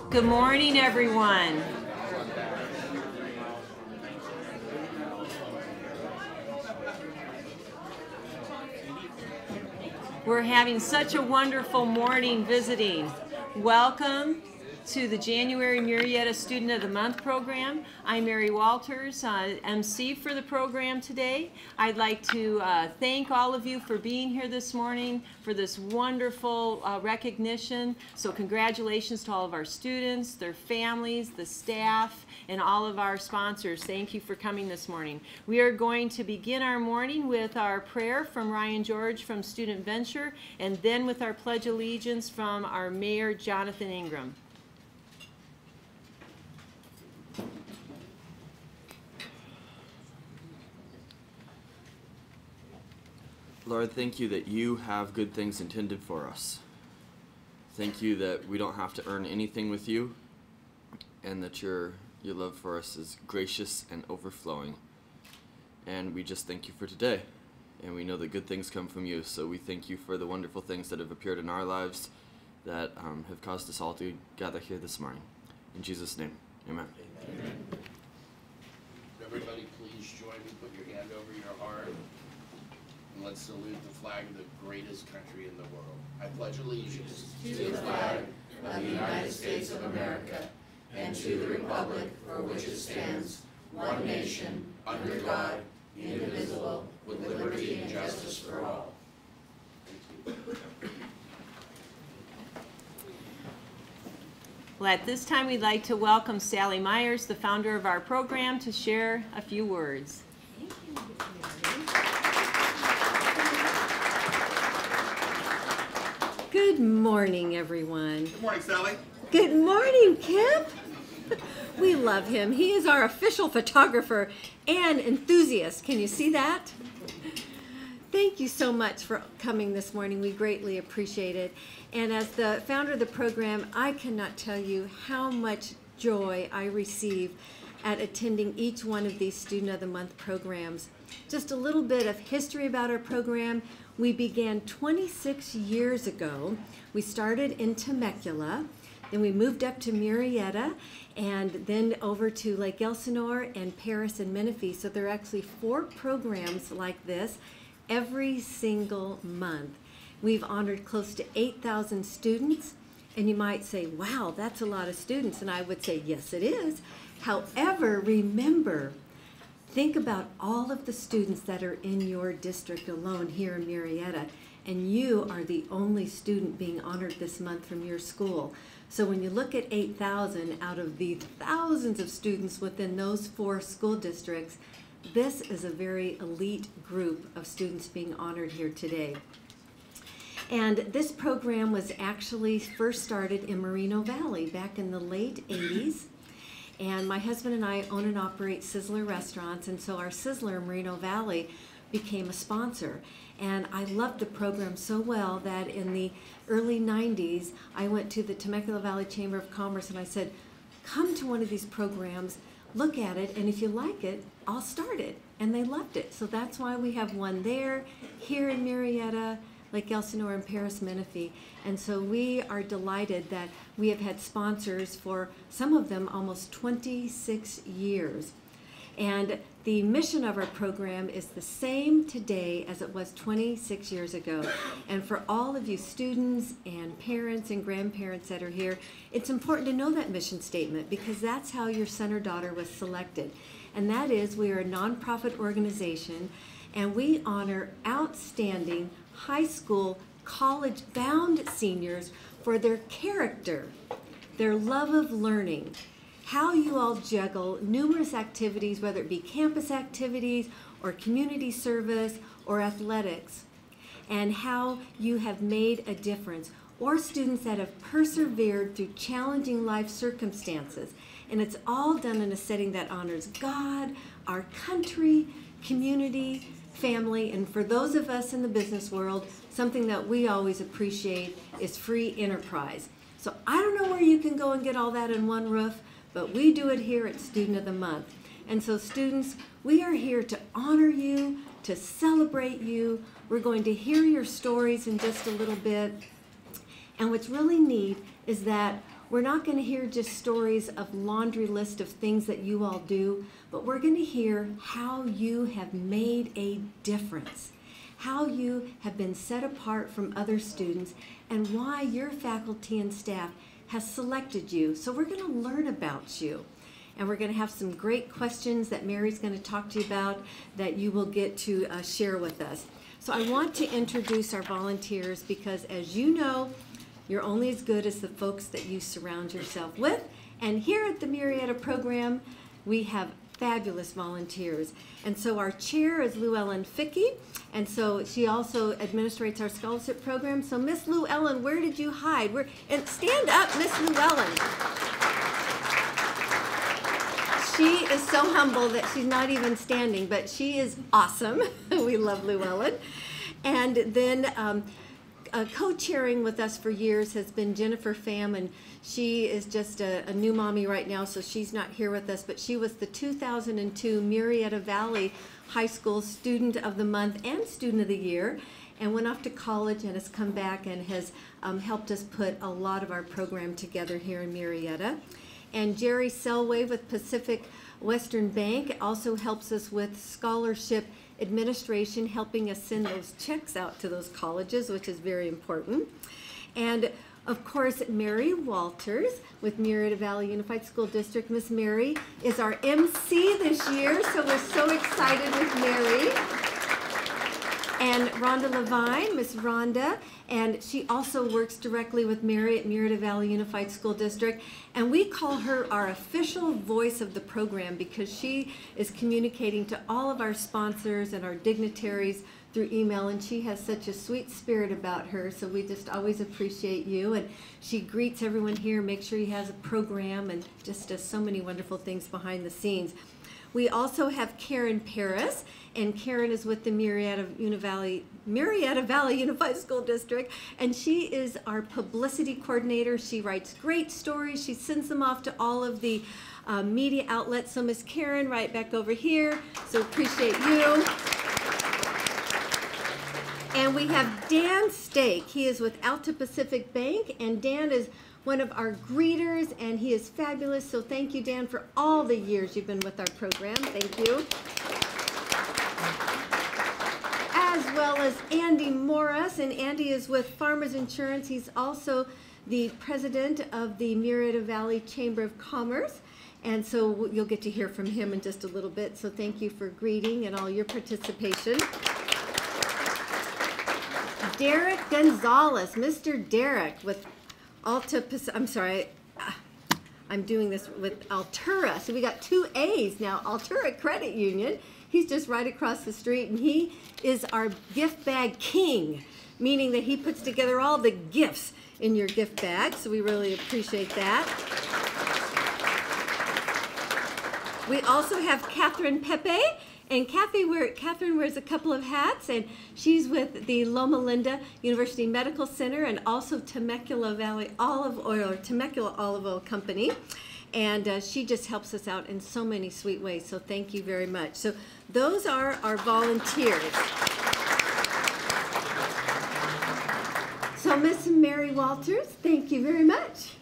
Good morning, everyone. We're having such a wonderful morning visiting. Welcome to the January Murrieta Student of the Month program. I'm Mary Walters, MC for the program today. I'd like to thank all of you for being here this morning for this wonderful recognition. So congratulations to all of our students, their families, the staff, and all of our sponsors. Thank you for coming this morning. We are going to begin our morning with our prayer from Ryan George from Student Venture, and then with our Pledge of Allegiance from our Mayor, Jonathan Ingram. Lord, thank you that you have good things intended for us. Thank you that we don't have to earn anything with you, and that your love for us is gracious and overflowing. And we just thank you for today. And we know that good things come from you, so we thank you for the wonderful things that have appeared in our lives that have caused us all to gather here this morning. In Jesus' name, amen. Amen. Everybody please join me, put your hand over your heart. And let's salute the flag of the greatest country in the world. I pledge allegiance to the flag of the United States of America and to the republic for which it stands, one nation, under God, indivisible, with liberty and justice for all. Thank you. Well, at this time, we'd like to welcome Sally Myers, the founder of our program, to share a few words. Thank you. Good morning, everyone. Good morning, Sally. Good morning, Kip. We love him. He is our official photographer and enthusiast. Can you see that? Thank you so much for coming this morning. We greatly appreciate it. And as the founder of the program, I cannot tell you how much joy I receive at attending each one of these Student of the Month programs. Just a little bit of history about our program. We began 26 years ago. We started in Temecula, then we moved up to Murrieta, and then over to Lake Elsinore and Paris and Menifee. So there are actually 4 programs like this every single month. We've honored close to 8,000 students, and you might say, wow, that's a lot of students, and I would say, yes, it is. However, remember, think about all of the students that are in your district alone here in Murrieta, and you are the only student being honored this month from your school. So when you look at 8,000 out of the thousands of students within those 4 school districts, this is a very elite group of students being honored here today. And this program was actually first started in Moreno Valley back in the late 80s. And my husband and I own and operate Sizzler restaurants, and so our Sizzler in Moreno Valley became a sponsor. And I loved the program so well that in the early 90s, I went to the Temecula Valley Chamber of Commerce and I said, come to one of these programs, look at it, and if you like it, I'll start it. And they loved it. So that's why we have one there, here in Murrieta, Lake Elsinore, and Paris Menifee. And so we are delighted that we have had sponsors for some of them almost 26 years. And the mission of our program is the same today as it was 26 years ago. And for all of you students and parents and grandparents that are here, it's important to know that mission statement because that's how your son or daughter was selected. And that is, we are a nonprofit organization and we honor outstanding high school, college-bound seniors for their character, their love of learning, how you all juggle numerous activities, whether it be campus activities or community service or athletics, and how you have made a difference, or students that have persevered through challenging life circumstances. And it's all done in a setting that honors God, our country, community, family, and for those of us in the business world, something that we always appreciate is free enterprise. So I don't know where you can go and get all that in one roof, but we do it here at Student of the Month. And so students, we are here to honor you, to celebrate you. We're going to hear your stories in just a little bit. And what's really neat is that We're not going to hear just stories of laundry list of things that you all do, but we're going to hear how you have made a difference, how you have been set apart from other students, and why your faculty and staff has selected you. So we're going to learn about you. And we're going to have some great questions that Mary's going to talk to you about that you will get to share with us. So I want to introduce our volunteers because, as you know, you're only as good as the folks that you surround yourself with. And here at the Murrieta program, we have fabulous volunteers. And so our chair is Lou Ellen Fickey, and so she also administrates our scholarship program. So Miss Lou Ellen, where did you hide? And stand up, Miss Lou Ellen. She is so humble that she's not even standing, but she is awesome. We love Lou Ellen. And then co-chairing with us for years has been Jennifer Pham, and she is just a new mommy right now, so she's not here with us, but she was the 2002 Murrieta Valley High School Student of the Month and Student of the Year, and went off to college and has come back and has helped us put a lot of our program together here in Murrieta. And Jerry Selway with Pacific Western Bank also helps us with scholarship administration, helping us send those checks out to those colleges, which is very important. And of course, Mary Walters with Murrieta Valley Unified School District. Miss Mary is our MC this year, so we're so excited with Mary. And Rhonda Levine, Miss Rhonda, and she also works directly with Mary at Murrieta Valley Unified School District. And we call her our official voice of the program because she is communicating to all of our sponsors and our dignitaries through email, and she has such a sweet spirit about her, so we just always appreciate you. And she greets everyone here, makes sure he has a program, and just does so many wonderful things behind the scenes. We also have Karen Paris, and Karen is with the Murrieta Valley Unified School District, and she is our publicity coordinator. She writes great stories. She sends them off to all of the media outlets. So Miss Karen, right back over here, so appreciate you. And we have Dan Stake. He is with Alta Pacific Bank, and Dan is one of our greeters, and he is fabulous. So thank you, Dan, for all the years you've been with our program. Thank you. As well as Andy Morris, and Andy is with Farmers Insurance. He's also the president of the Murrieta Valley Chamber of Commerce, and so you'll get to hear from him in just a little bit. So thank you for greeting and all your participation. Derrick Gonzalez, Mr. Derrick with Alta Pacific, I'm sorry, I'm doing this with Altura. So we got 2 A's now, Altura Credit Union. He's just right across the street, and he is our gift bag king, meaning that he puts together all the gifts in your gift bag, so we really appreciate that. We also have Catherine Pepe, and Catherine wears a couple of hats, and she's with the Loma Linda University Medical Center and also Temecula Valley Olive Oil, or Temecula Olive Oil Company. And she just helps us out in so many sweet ways, so thank you very much. So those are our volunteers. So Miss Mary Walters, thank you very much.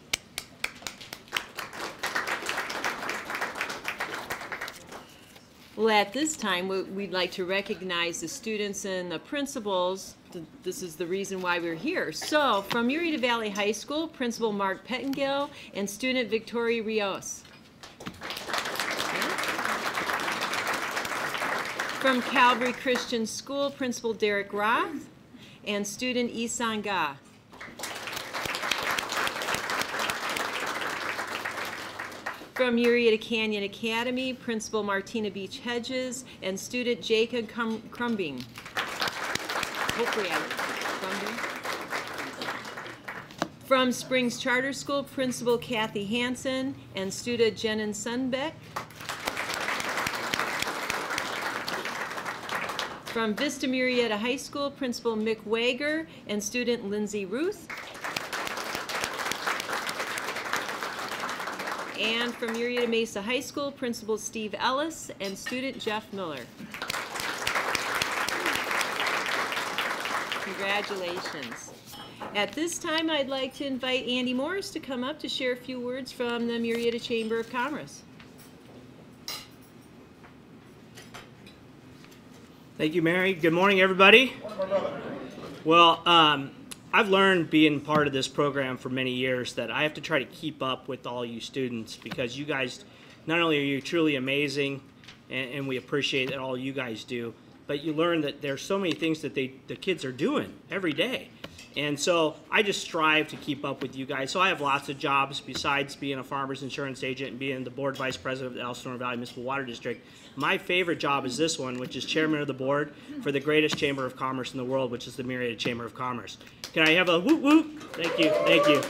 Well, at this time, we'd like to recognize the students and the principals. This is the reason why we're here. So, from Murrieta Valley High School, Principal Mark Pettengill and student Victoria Rios. From Calvary Christian School, Principal Derrick Roth and student Isan Ga. From Murrieta Canyon Academy, Principal Martina Beach-Hedges and student Jacob Krumbein. Hopefully I Krumbein. From Springs Charter School, Principal Kathy Hansen and student Jenna Sundbeck. From Vista Murrieta High School, Principal Mick Wager and student Lindsay Ruth. And from Murrieta Mesa High School, Principal Steve Ellis and student Jeff Miller. Congratulations. At this time, I'd like to invite Andy Morris to come up to share a few words from the Murrieta Chamber of Commerce. Thank you, Mary. Good morning, everybody. Well, I've learned being part of this program for many years that I have to try to keep up with all you students, because you guys, not only are you truly amazing, and we appreciate that all you guys do, but you learn that there's so many things that the kids are doing every day. And so I just strive to keep up with you guys. So I have lots of jobs besides being a farmer's insurance agent and being the board vice president of the Elsinore Valley Municipal Water District. My favorite job is this one, which is chairman of the board for the greatest chamber of commerce in the world, which is the Murrieta Chamber of Commerce. Can I have a whoop whoop? Thank you, thank you.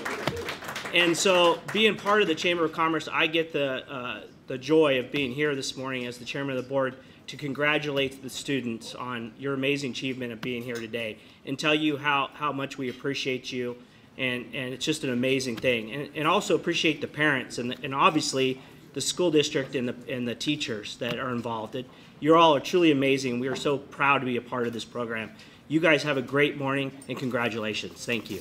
And so being part of the Chamber of Commerce, I get the joy of being here this morning as the chairman of the board to congratulate the students on your amazing achievement of being here today and tell you how much we appreciate you, and it's just an amazing thing. And also appreciate the parents and obviously the school district and the teachers that are involved. You all are truly amazing. We are so proud to be a part of this program. You guys have a great morning, and congratulations. Thank you.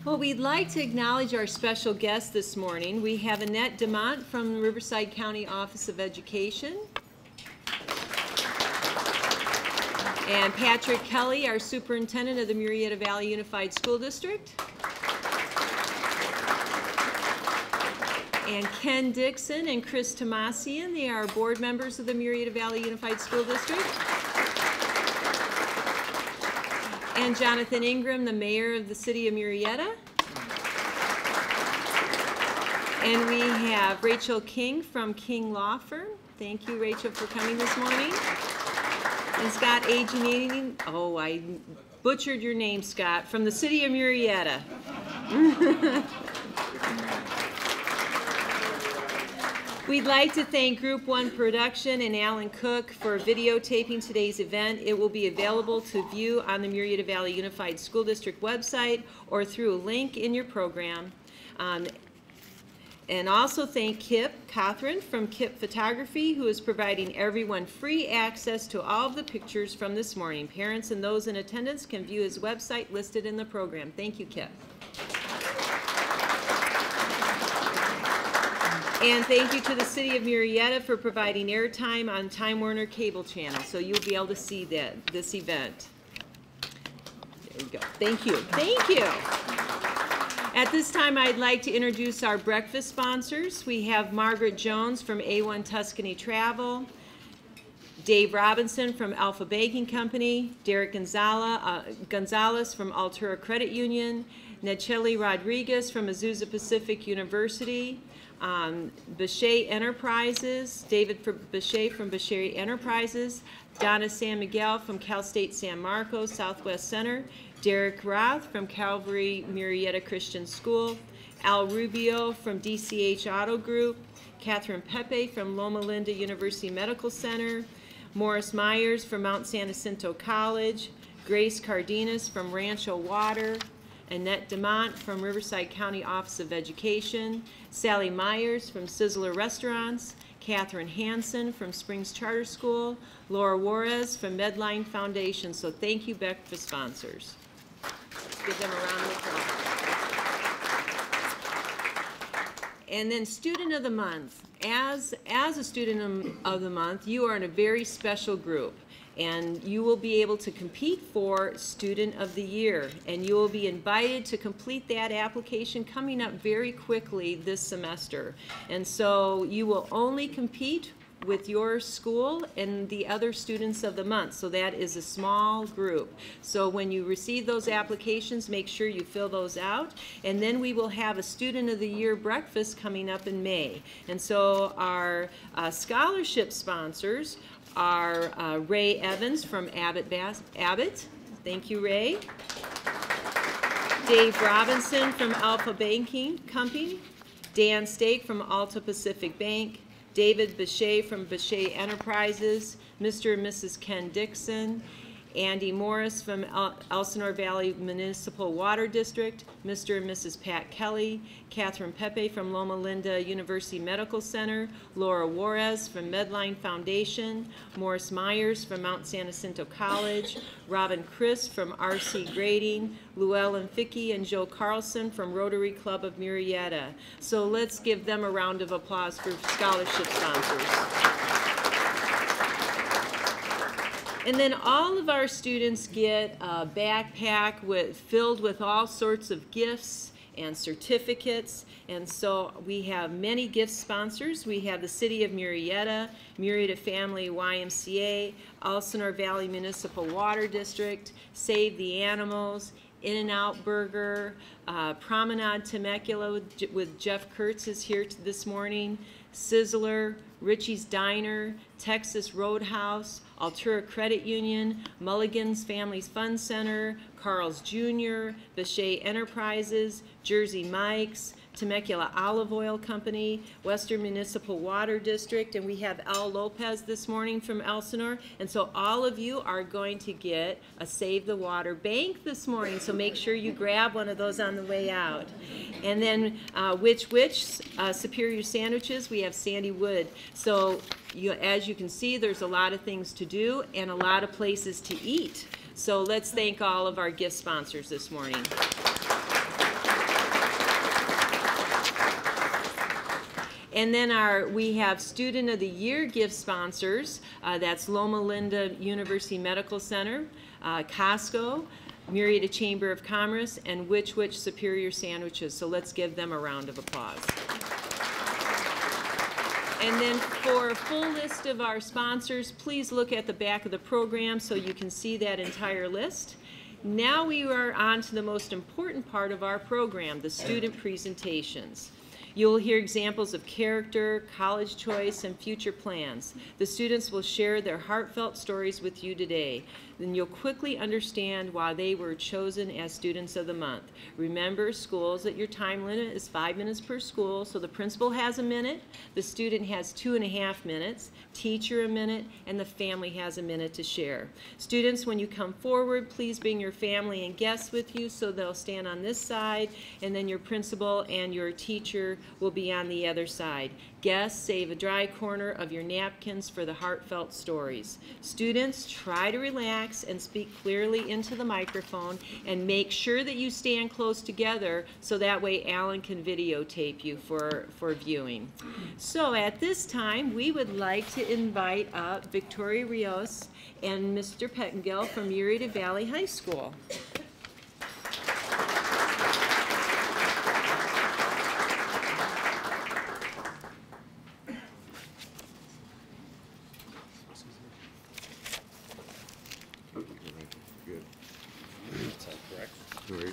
Well, we'd like to acknowledge our special guest this morning. We have Annette DeMont from the Riverside County Office of Education, and Patrick Kelly, our superintendent of the Murrieta Valley Unified School District, and Ken Dixon and Chris Tomasian. They are board members of the Murrieta Valley Unified School District. And Jonathan Ingram, the mayor of the city of Murrieta. And we have Rachel King from King Law Firm. Thank you, Rachel, for coming this morning. And Scott Agenini, oh, I butchered your name, Scott, from the city of Murrieta. We'd like to thank Group 1 Production and Alan Cook for videotaping today's event. It will be available to view on the Murrieta Valley Unified School District website or through a link in your program. And also thank Kip Cothran from Kip Photography, who is providing everyone free access to all of the pictures from this morning. Parents and those in attendance can view his website listed in the program. Thank you, Kip. And thank you to the City of Murrieta for providing airtime on Time Warner Cable Channel, so you'll be able to see this event. There you go. Thank you. Thank you. At this time, I'd like to introduce our breakfast sponsors. We have Margaret Jones from A1 Tuscany Travel, Dave Robinson from Alpha Banking Company, Derrick Gonzalez from Altura Credit Union, Nechelli Rodriguez from Azusa Pacific University, Bechet Enterprises, David Bechet from Bechet Enterprises, Donna San Miguel from Cal State San Marcos Southwest Center, Derrick Roth from Calvary Murrieta Christian School, Al Rubio from DCH Auto Group, Catherine Pepe from Loma Linda University Medical Center, Morris Myers from Mount San Jacinto College, Grace Cardenas from Rancho Water, Annette DeMont from Riverside County Office of Education, Sally Myers from Sizzler Restaurants, Catherine Hansen from Springs Charter School, Laura Juarez from Medline Foundation. So thank you, breakfast sponsors. Give them a round of applause. And then Student of the Month. As a Student of the Month, you are in a very special group. And you will be able to compete for Student of the Year. And you will be invited to complete that application coming up very quickly this semester. And so you will only compete with your school and the other students of the month. So that is a small group. So when you receive those applications, make sure you fill those out. And then we will have a Student of the Year breakfast coming up in May. And so our scholarship sponsors are Ray Evans from Abbott. Thank you, Ray. Dave Robinson from Alpha Banking Company. Dan Stake from Alta Pacific Bank. David Bechet from Bechet Enterprises. Mr. and Mrs. Ken Dixon. Andy Morris from Elsinore Valley Municipal Water District, Mr. and Mrs. Pat Kelly, Catherine Pepe from Loma Linda University Medical Center, Laura Juarez from Medline Foundation, Morris Myers from Mount San Jacinto College, Robin Chris from RC Grading, Llewellyn Fickey and Joe Carlson from Rotary Club of Murrieta. So let's give them a round of applause for scholarship sponsors. And then all of our students get a backpack filled with all sorts of gifts and certificates. And so we have many gift sponsors. We have the City of Murrieta, Murrieta Family YMCA, Elsinore Valley Municipal Water District, Save the Animals, In-N-Out Burger, Promenade Temecula with Jeff Kurtz is here this morning, Sizzler, Richie's Diner, Texas Roadhouse, Altura Credit Union, Mulligan's Families Fund Center, Carl's Jr., Bechet Enterprises, Jersey Mike's, Temecula Olive Oil Company, Western Municipal Water District, and we have Al Lopez this morning from Elsinore. And so all of you are going to get a Save the Water bank this morning, so make sure you grab one of those on the way out. And then Superior Sandwiches, we have Sandy Wood. So as you can see, there's a lot of things to do and a lot of places to eat. So let's thank all of our gift sponsors this morning. And then we have Student of the Year gift sponsors. That's Loma Linda University Medical Center, Costco, Murrieta Chamber of Commerce, and Which Superior Sandwiches. So let's give them a round of applause. And then for a full list of our sponsors, please look at the back of the program so you can see that entire list. Now we are on to the most important part of our program, the student presentations. You'll hear examples of character, college choice, and future plans. The students will share their heartfelt stories with you today. Then you'll quickly understand why they were chosen as Students of the Month. Remember, schools, that your time limit is 5 minutes per school, so the principal has a minute, the student has 2.5 minutes, teacher a minute, and the family has a minute to share. Students, when you come forward, please bring your family and guests with you, so they'll stand on this side, and then your principal and your teacher will be on the other side. Guests, save a dry corner of your napkins for the heartfelt stories. Students, try to relax and speak clearly into the microphone, and make sure that you stand close together so that way Alan can videotape you for viewing. So at this time, we would like to invite up Victoria Rios and Mr. Pettengill from Murrieta Valley High School.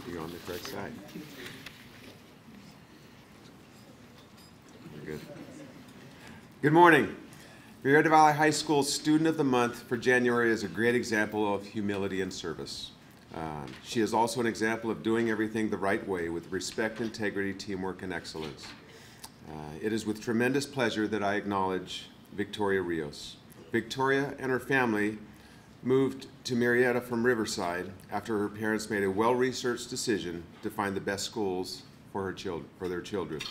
You're on the correct side. Good. Good morning. Murrieta Valley High School Student of the Month for January is a great example of humility and service. She is also an example of doing everything the right way with respect, integrity, teamwork, and excellence. It is with tremendous pleasure that I acknowledge Victoria Rios. Victoria and her family moved to Murrieta from Riverside after her parents made a well-researched decision to find the best schools for their children.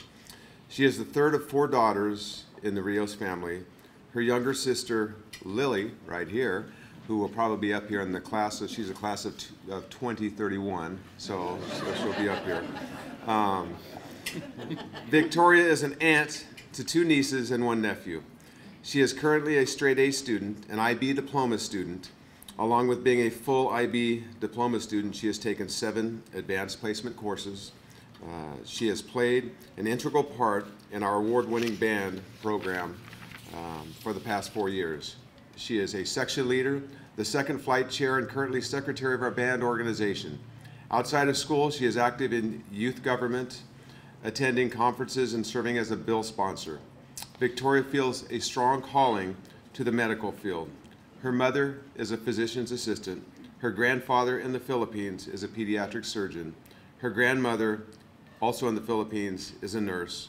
She is the third of 4 daughters in the Rios family. Her younger sister, Lily, right here, who will probably be up here in the class, so she's a class of 2031, so she'll be up here. Victoria is an aunt to 2 nieces and 1 nephew. She is currently a straight A student, an IB diploma student. Along with being a full IB diploma student, she has taken 7 advanced placement courses. She has played an integral part in our award-winning band program for the past 4 years. She is a section leader, the 2nd flight chair, and currently secretary of our band organization. Outside of school, she is active in youth government, attending conferences, and serving as a bill sponsor. Victoria feels a strong calling to the medical field. Her mother is a physician's assistant. Her grandfather in the Philippines is a pediatric surgeon. Her grandmother, also in the Philippines, is a nurse.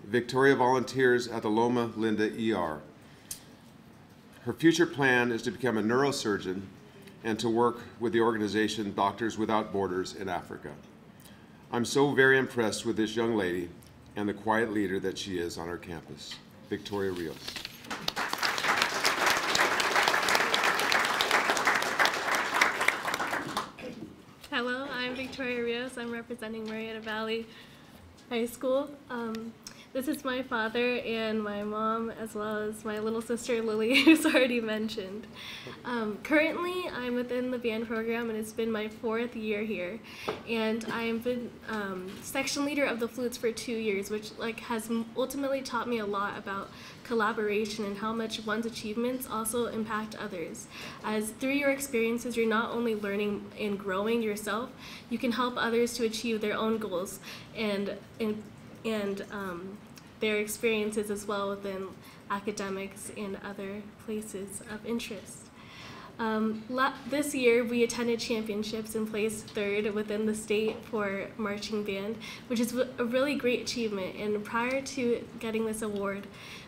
Victoria volunteers at the Loma Linda ER. Her future plan is to become a neurosurgeon and to work with the organization Doctors Without Borders in Africa. I'm so very impressed with this young lady and the quiet leader that she is on our campus, Victoria Rios. Hello, I'm Victoria Rios. I'm representing Murrieta Valley High School. This is my father and my mom, as well as my little sister Lily, who's already mentioned. Currently, I'm within the band program, and it's been my 4th year here. And I've been section leader of the flutes for 2 years, which has ultimately taught me a lot about collaboration and how much one's achievements also impact others. As through your experiences, you're not only learning and growing yourself, you can help others to achieve their own goals and their experiences as well within academics and other places of interest. This year we attended championships and placed 3rd within the state for marching band, which is a really great achievement. And prior to getting this award,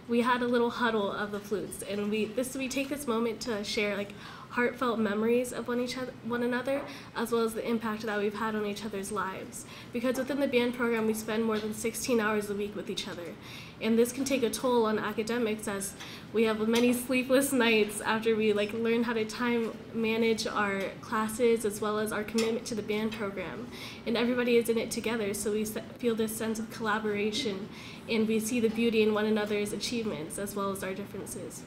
we had a little huddle of the flutes, and we take this moment to share heartfelt memories of one another, as well as the impact that we've had on each other's lives. Because within the band program, we spend more than 16 hours a week with each other. And this can take a toll on academics, as we have many sleepless nights after we learn how to time manage our classes, as well as our commitment to the band program. And everybody is in it together, so we feel this sense of collaboration, and we see the beauty in one another's achievements, as well as our differences.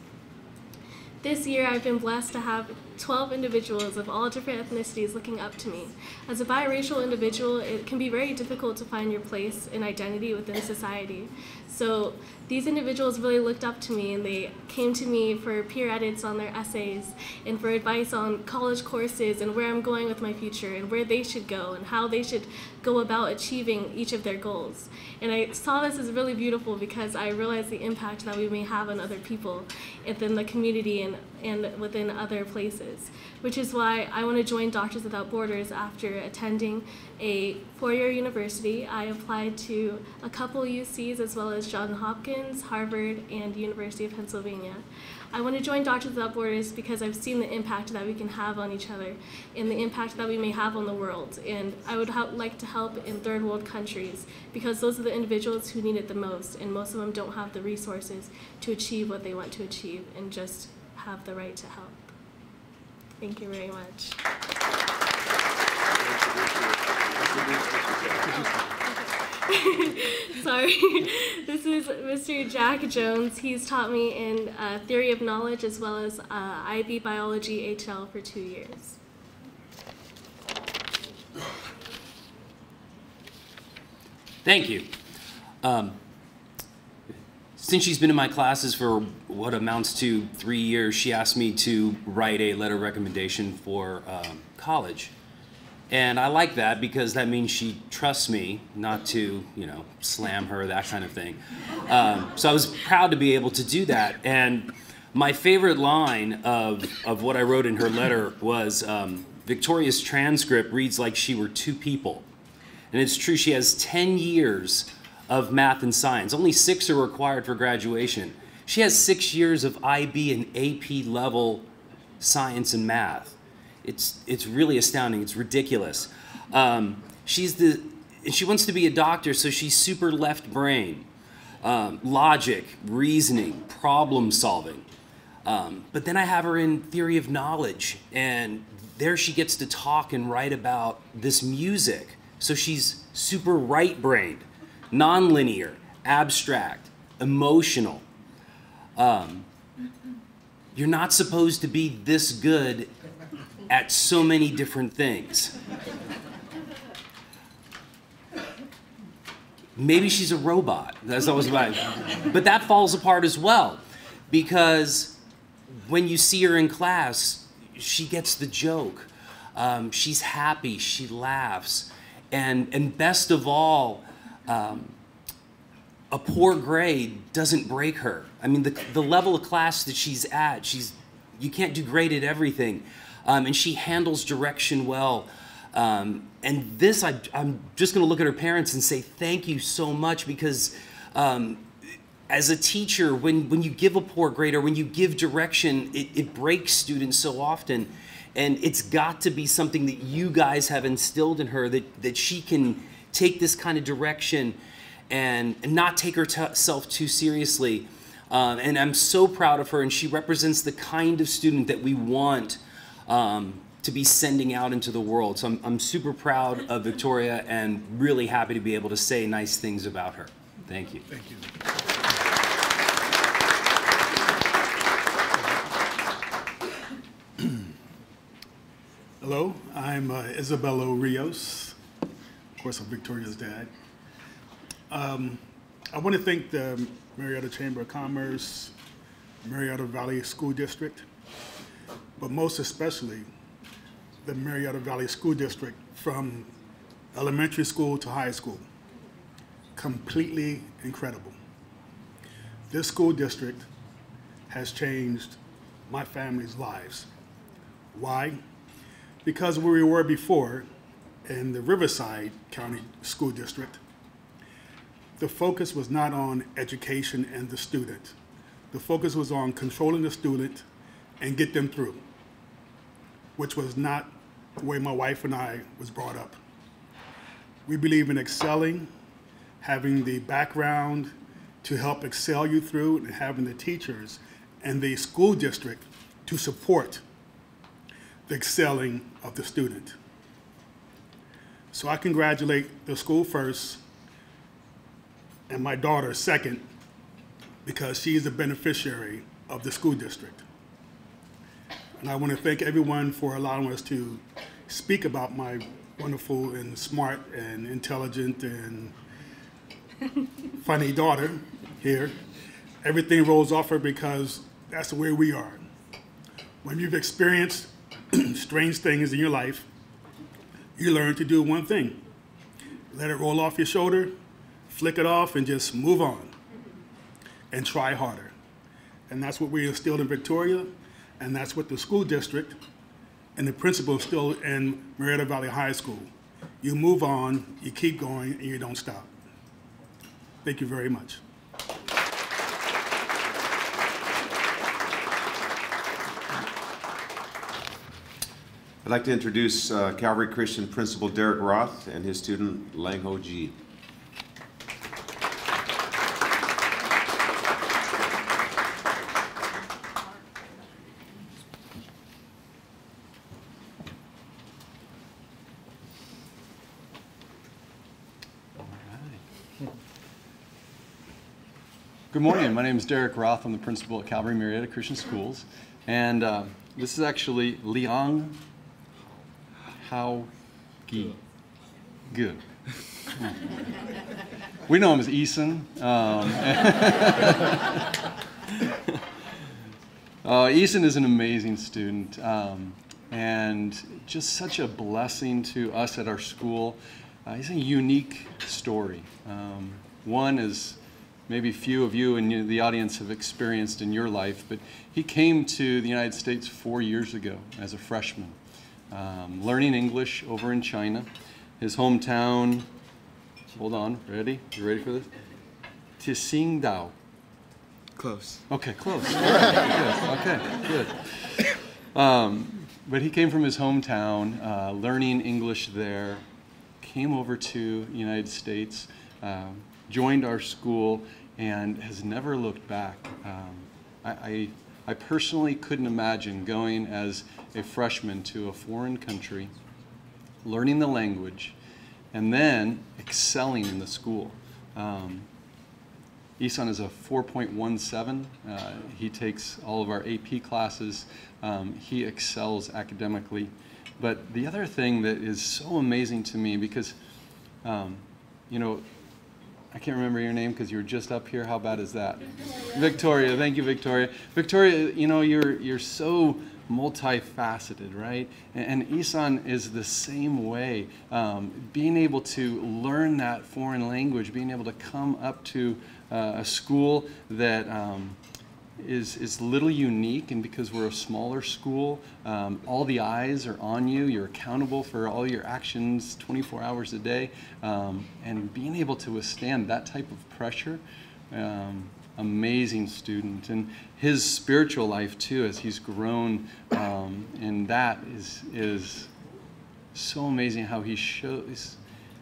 This year, I've been blessed to have 12 individuals of all different ethnicities looking up to me. As a biracial individual, it can be very difficult to find your place and identity within society. So these individuals really looked up to me, and they came to me for peer edits on their essays and for advice on college courses and where I'm going with my future and where they should go and how they should go about achieving each of their goals. And I saw this as really beautiful because I realized the impact that we may have on other people within the community and within other places, which is why I want to join Doctors Without Borders. After attending a 4-year university, I applied to a couple UCs as well as Johns Hopkins, Harvard, and University of Pennsylvania. I want to join Doctors Without Borders because I've seen the impact that we can have on each other and the impact that we may have on the world. And I would like to help in third world countries because those are the individuals who need it the most, and most of them don't have the resources to achieve what they want to achieve and just have the right to help. Thank you very much. Sorry. This is Mr. Jack Jones. He's taught me in theory of knowledge as well as IB biology HL for 2 years. Thank you. Since she's been in my classes for what amounts to 3 years, she asked me to write a letter of recommendation for college. And I like that because that means she trusts me not to, slam her, that kind of thing. So I was proud to be able to do that. And my favorite line of what I wrote in her letter was, Victoria's transcript reads like she were 2 people. And it's true, she has 10 years of math and science. Only 6 are required for graduation. She has 6 years of IB and AP level science and math. It's really astounding. It's ridiculous. She wants to be a doctor, so she's super left brain. Logic, reasoning, problem solving. But then I have her in theory of knowledge, and there she gets to talk and write about this music. So she's super right-brained, nonlinear, abstract, emotional. You're not supposed to be this good at so many different things. Maybe she's a robot. That's always about it. But that falls apart as well, because when you see her in class, she gets the joke. She's happy, she laughs, and best of all, a poor grade doesn't break her. I mean, the level of class that she's at, you can't do great at everything. And she handles direction well. And this, I'm just going to look at her parents and say thank you so much, because as a teacher, when you give a poor grade or when you give direction, it breaks students so often. And it's got to be something that you guys have instilled in her, that she can take this kind of direction and not take herself too seriously. And I'm so proud of her, and she represents the kind of student that we want to be sending out into the world. So I'm super proud of Victoria and really happy to be able to say nice things about her. Thank you. Thank you. Hello, I'm Isabella Rios. Of course, I'm Victoria's dad. I want to thank the Murrieta Chamber of Commerce, Murrieta Valley School District, but most especially the Murrieta Valley School District from elementary school to high school. Completely incredible. This school district has changed my family's lives. Why? Because where we were before in the Riverside County School District, the focus was not on education and the student. The focus was on controlling the student and get them through, which was not the way my wife and I was brought up. We believe in excelling, having the background to help excel you through, and having the teachers and the school district to support the excelling of the student. So I congratulate the school first and my daughter second, because she is a beneficiary of the school district. And I want to thank everyone for allowing us to speak about my wonderful and smart and intelligent and funny daughter here. Everything rolls off her because that's the way we are. When you've experienced strange things in your life, you learn to do one thing. Let it roll off your shoulder, flick it off, and just move on and try harder. And that's what we instilled in Victoria, and that's what the school district and the principal instilled in Murrieta Valley High School. You move on, you keep going, and you don't stop. Thank you very much. I'd like to introduce Calvary Christian Principal Derrick Roth and his student Lang Ho Ji. Good morning. My name is Derrick Roth. I'm the principal at Calvary Murrieta Christian Schools. And this is actually Liang Hao Gi. Good. We know him as Eason. Eason is an amazing student and just such a blessing to us at our school. He's a unique story. One is maybe few of you in the audience have experienced in your life, but he came to the United States 4 years ago as a freshman, learning English over in China. His hometown, hold on, ready? You ready for this? Tsingtao. Close. Okay, close. All right, good. Okay, good. But he came from his hometown, learning English there, came over to the United States, joined our school, and has never looked back. I personally couldn't imagine going as a freshman to a foreign country, learning the language, and then excelling in the school. Isan is a 4.17. He takes all of our AP classes. He excels academically. But the other thing that is so amazing to me, because, you know, I can't remember your name because you were just up here. How bad is that? Victoria. Thank you, Victoria. Victoria, you know, you're so multifaceted, right? And Isan is the same way. Being able to learn that foreign language, being able to come up to a school that is a little unique, and because we're a smaller school, all the eyes are on you. You're accountable for all your actions 24 hours a day, and being able to withstand that type of pressure, amazing student, and his spiritual life too, as he's grown, and that is so amazing how he shows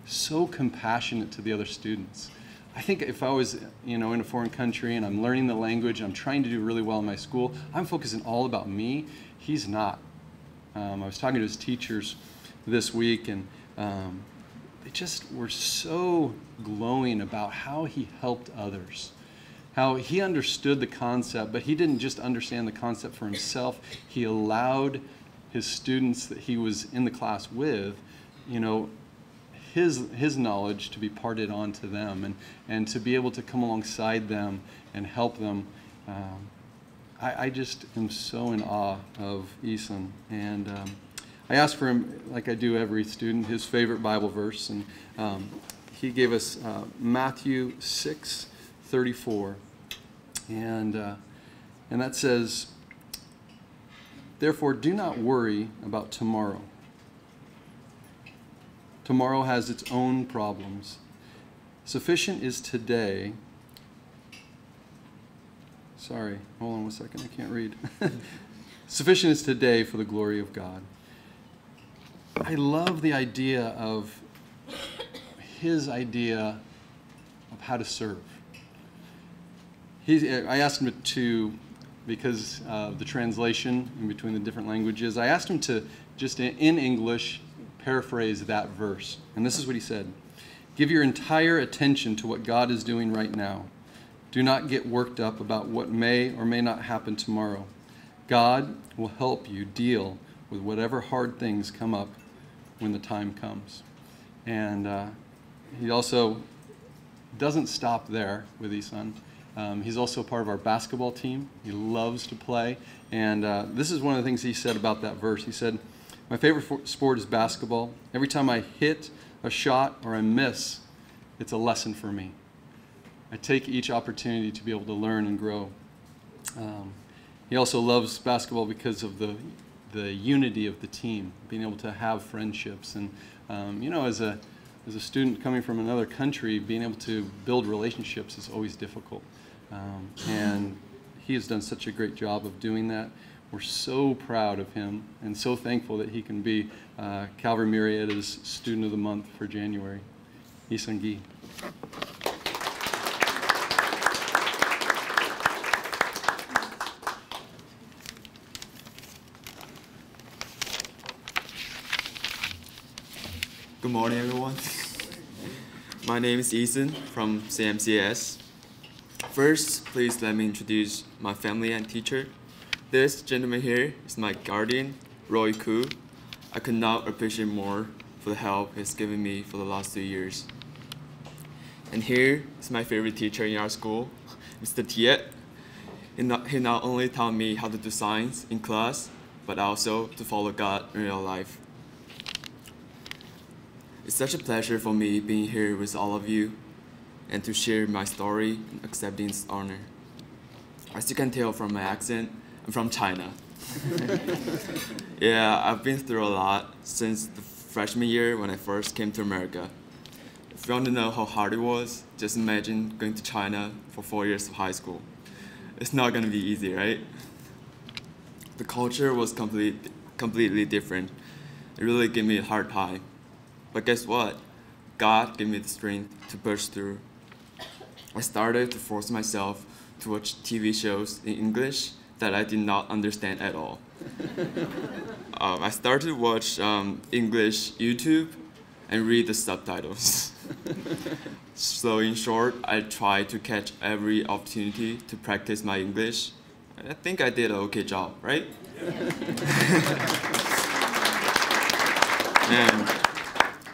so compassionate to the other students. I think if I was, in a foreign country and I'm learning the language and I'm trying to do really well in my school, I'm focusing all about me. He's not. I was talking to his teachers this week, and they just were so glowing about how he helped others, how he understood the concept, but he didn't just understand the concept for himself. He allowed his students that he was in the class with, his knowledge to be parted on to them, and to be able to come alongside them and help them. I just am so in awe of Ethan, and I asked for him, like I do every student, his favorite Bible verse, and he gave us Matthew 6:34, and that says, "Therefore do not worry about tomorrow. Tomorrow has its own problems. Sufficient is today." Sorry, hold on one second, I can't read. "Sufficient is today for the glory of God." I love the idea of his idea of how to serve. I asked him to, because of the translation in between the different languages, I asked him to just in English paraphrase that verse. And this is what he said: "Give your entire attention to what God is doing right now. Do not get worked up about what may or may not happen tomorrow. God will help you deal with whatever hard things come up when the time comes." And he also doesn't stop there with Isan. He's also part of our basketball team. He loves to play. And this is one of the things he said about that verse. He said, "My favorite sport is basketball. Every time I hit a shot or I miss, it's a lesson for me. I take each opportunity to be able to learn and grow." He also loves basketball because of the unity of the team, being able to have friendships. And, as a student coming from another country, being able to build relationships is always difficult. And he has done such a great job of doing that. We're so proud of him and so thankful that he can be Calvary Murrieta's Student of the Month for January. Isangi. Good morning, everyone. My name is Ethan from CMCS. First, please let me introduce my family and teacher. This gentleman here is my guardian, Roj Ku. I could not appreciate more for the help he's given me for the last 2 years. And here is my favorite teacher in our school, Mr. Tiet. He not only taught me how to do science in class, but also to follow God in real life. It's such a pleasure for me being here with all of you and to share my story and accepting this honor. As you can tell from my accent, I'm from China. Yeah, I've been through a lot since the freshman year when I first came to America. If you want to know how hard it was, just imagine going to China for 4 years of high school. It's not going to be easy, right? The culture was completely different. It really gave me a hard time. But guess what? God gave me the strength to push through. I started to force myself to watch TV shows in English that I did not understand at all. I started to watch English YouTube and read the subtitles. So in short, I tried to catch every opportunity to practice my English. I think I did an okay job, right? And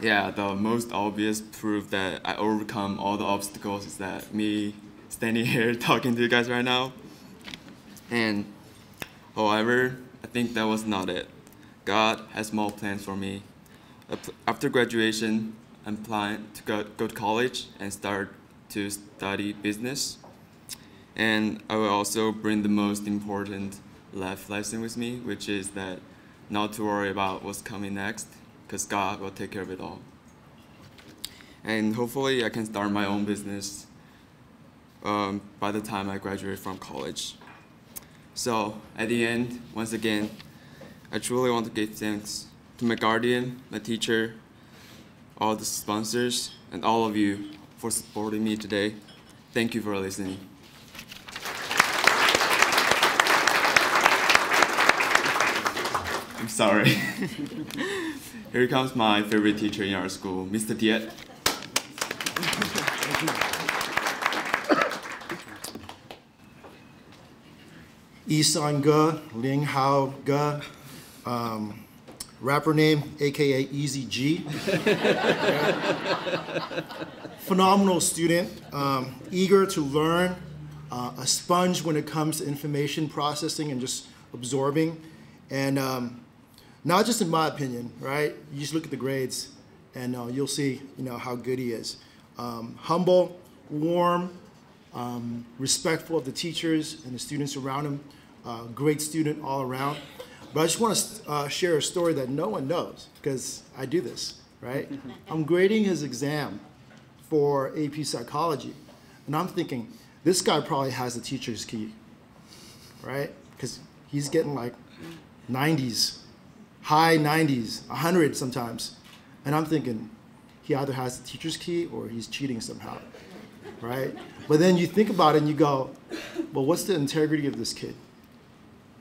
yeah, the most obvious proof that I overcome all the obstacles is that me standing here talking to you guys right now. And however, I think that was not it. God has more plans for me. After graduation, I'm planning to go to college and start to study business. And I will also bring the most important life lesson with me, which is that not to worry about what's coming next, because God will take care of it all. And hopefully I can start my own business by the time I graduate from college. So at the end, once again, I truly want to give thanks to my guardian, my teacher, all the sponsors, and all of you for supporting me today. Thank you for listening. I'm sorry. Here comes my favorite teacher in our school, Mr. Diet. Isan Ge, Ling Hao Ge, rapper name, aka Easy G. Phenomenal student, eager to learn, a sponge when it comes to information processing and just absorbing. And not just in my opinion, right? You just look at the grades and you'll see, how good he is. Humble, warm, respectful of the teachers and the students around him. Great student all around. But I just want to share a story that no one knows because I do this, right? I'm grading his exam for AP Psychology. And I'm thinking, this guy probably has the teacher's key, right? Because he's getting like 90s, high 90s, 100 sometimes. And I'm thinking, he either has the teacher's key or he's cheating somehow, right? But then you think about it and you go, well, what's the integrity of this kid?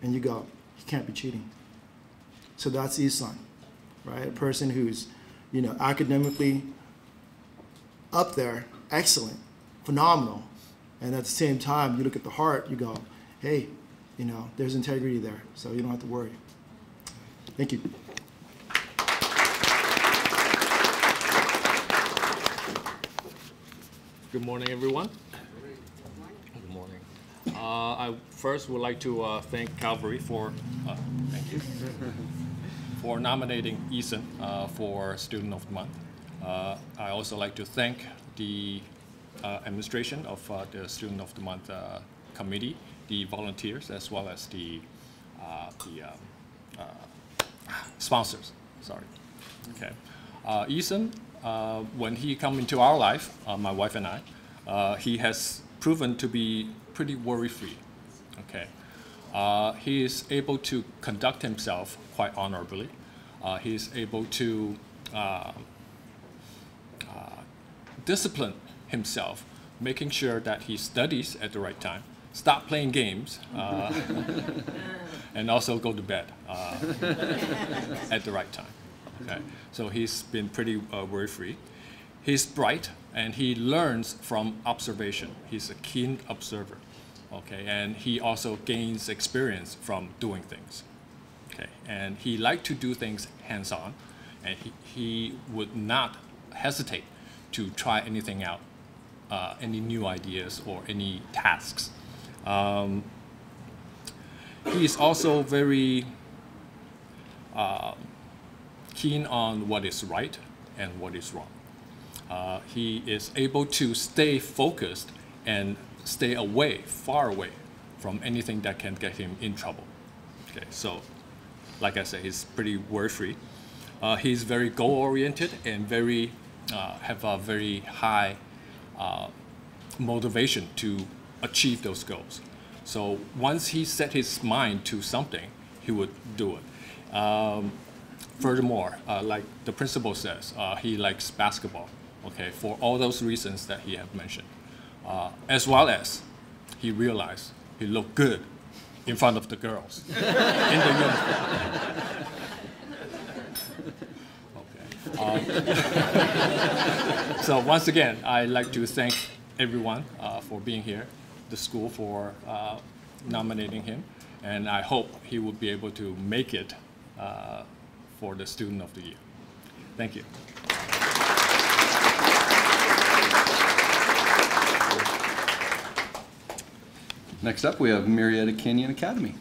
And you go, he can't be cheating. So that's Isan, right? A person who's, academically up there, excellent, phenomenal. And at the same time, you look at the heart, you go, hey, there's integrity there, so you don't have to worry. Thank you. Good morning, everyone. Good morning. I first would like to thank Calvary for thank you for nominating Isan for Student of the Month. I also like to thank the administration of the Student of the Month committee, the volunteers, as well as the sponsors. Sorry. Okay. Isan, when he come into our life, my wife and I, he has proven to be pretty worry-free. Okay. He is able to conduct himself quite honorably. He is able to discipline himself, making sure that he studies at the right time, stop playing games, and also go to bed at the right time. Okay. So he's been pretty worry-free. He's bright and he learns from observation. He's a keen observer. Okay, and he also gains experience from doing things. Okay, and he liked to do things hands-on, and he would not hesitate to try anything out, any new ideas or any tasks. He is also very keen on what is right and what is wrong. He is able to stay focused and stay away, far away from anything that can get him in trouble. Okay, so like I said, he's pretty worry-free. He's very goal-oriented and very have a very high motivation to achieve those goals. So once he set his mind to something, he would do it. Furthermore, like the principal says, he likes basketball. Okay, for all those reasons that he have mentioned. As well as he realized he looked good in front of the girls in the uniform. Okay. So once again, I'd like to thank everyone for being here, the school for nominating him, and I hope he will be able to make it for the Student of the Year. Thank you. Next up, we have Murrieta Canyon Academy.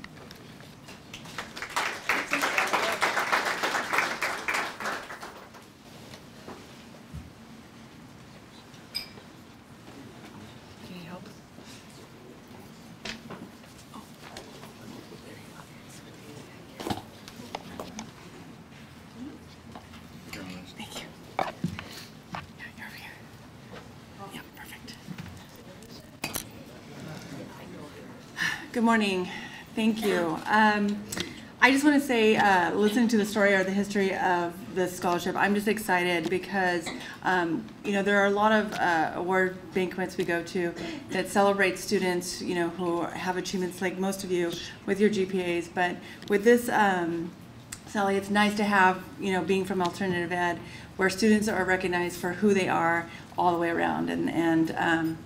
Good morning. Thank you. I just want to say, listening to the story or the history of this scholarship, I'm just excited because, you know, there are a lot of award banquets we go to that celebrate students, you know, who have achievements like most of you with your GPAs. But with this, Sally, it's nice to have, you know, being from alternative ed, where students are recognized for who they are all the way around. And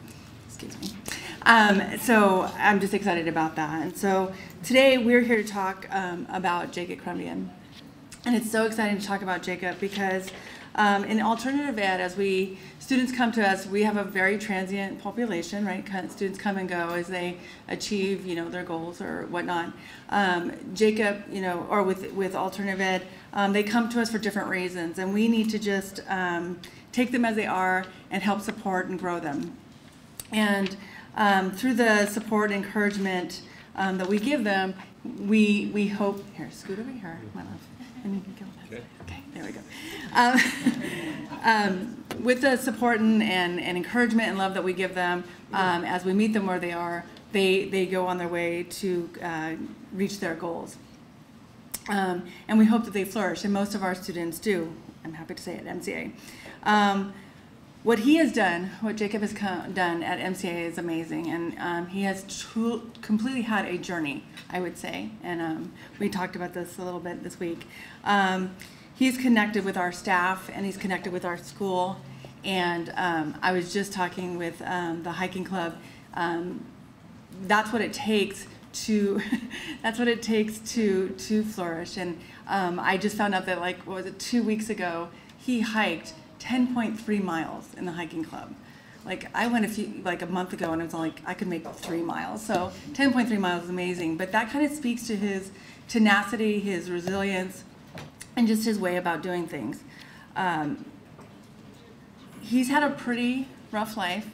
excuse me. So I'm just excited about that. And so today we're here to talk about Jacob Krumbein. And it's so exciting to talk about Jacob because in alternative ed, as students come to us, we have a very transient population, right? Students come and go as they achieve, you know, their goals or whatnot. Jacob, you know, or with alternative ed, they come to us for different reasons, and we need to just take them as they are and help support and grow them. And through the support and encouragement that we give them, we hope, here, scoot over here, my love, and you can go with that. Okay, there we go. With the support and encouragement and love that we give them, as we meet them where they are, they go on their way to reach their goals. And we hope that they flourish, and most of our students do, I'm happy to say, at MCA. What he has done, what Jacob has done at MCA is amazing, and he has completely had a journey, I would say, and we talked about this a little bit this week. He's connected with our staff, and he's connected with our school, and I was just talking with the hiking club. That's what it takes to to flourish, and I just found out that, like, what was it, 2 weeks ago, he hiked 10.3 miles in the hiking club. Like, I went a month ago, and it was like I could make 3 miles. So 10.3 miles is amazing. But that kind of speaks to his tenacity, his resilience, and just his way about doing things. He's had a pretty rough life,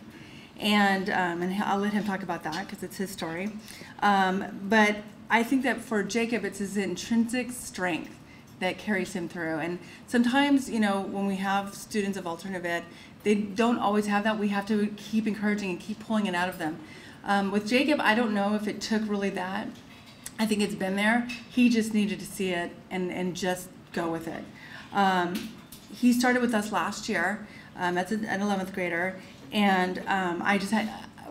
and I'll let him talk about that because it's his story. But I think that for Jacob, it's his intrinsic strength that carries him through. And sometimes, you know, when we have students of alternative ed, they don't always have that. We have to keep encouraging and keep pulling it out of them. With Jacob, I don't know if it took really that. I think it's been there. He just needed to see it and just go with it. He started with us last year. That's an 11th grader. And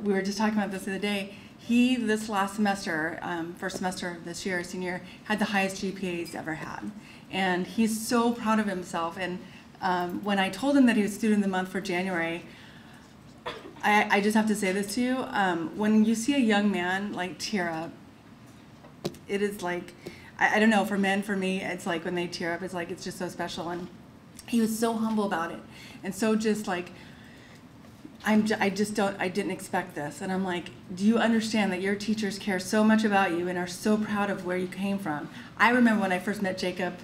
we were just talking about this the other day. He, this last semester, first semester of this year, senior, had the highest GPA he's ever had. And he's so proud of himself. And when I told him that he was Student of the Month for January, I just have to say this to you. When you see a young man, like, tear up, it is like, I don't know, for men, for me, it's like when they tear up, it's like, it's just so special. And he was so humble about it. And so just like, I didn't expect this. And I'm like, do you understand that your teachers care so much about you and are so proud of where you came from? I remember when I first met Jacob,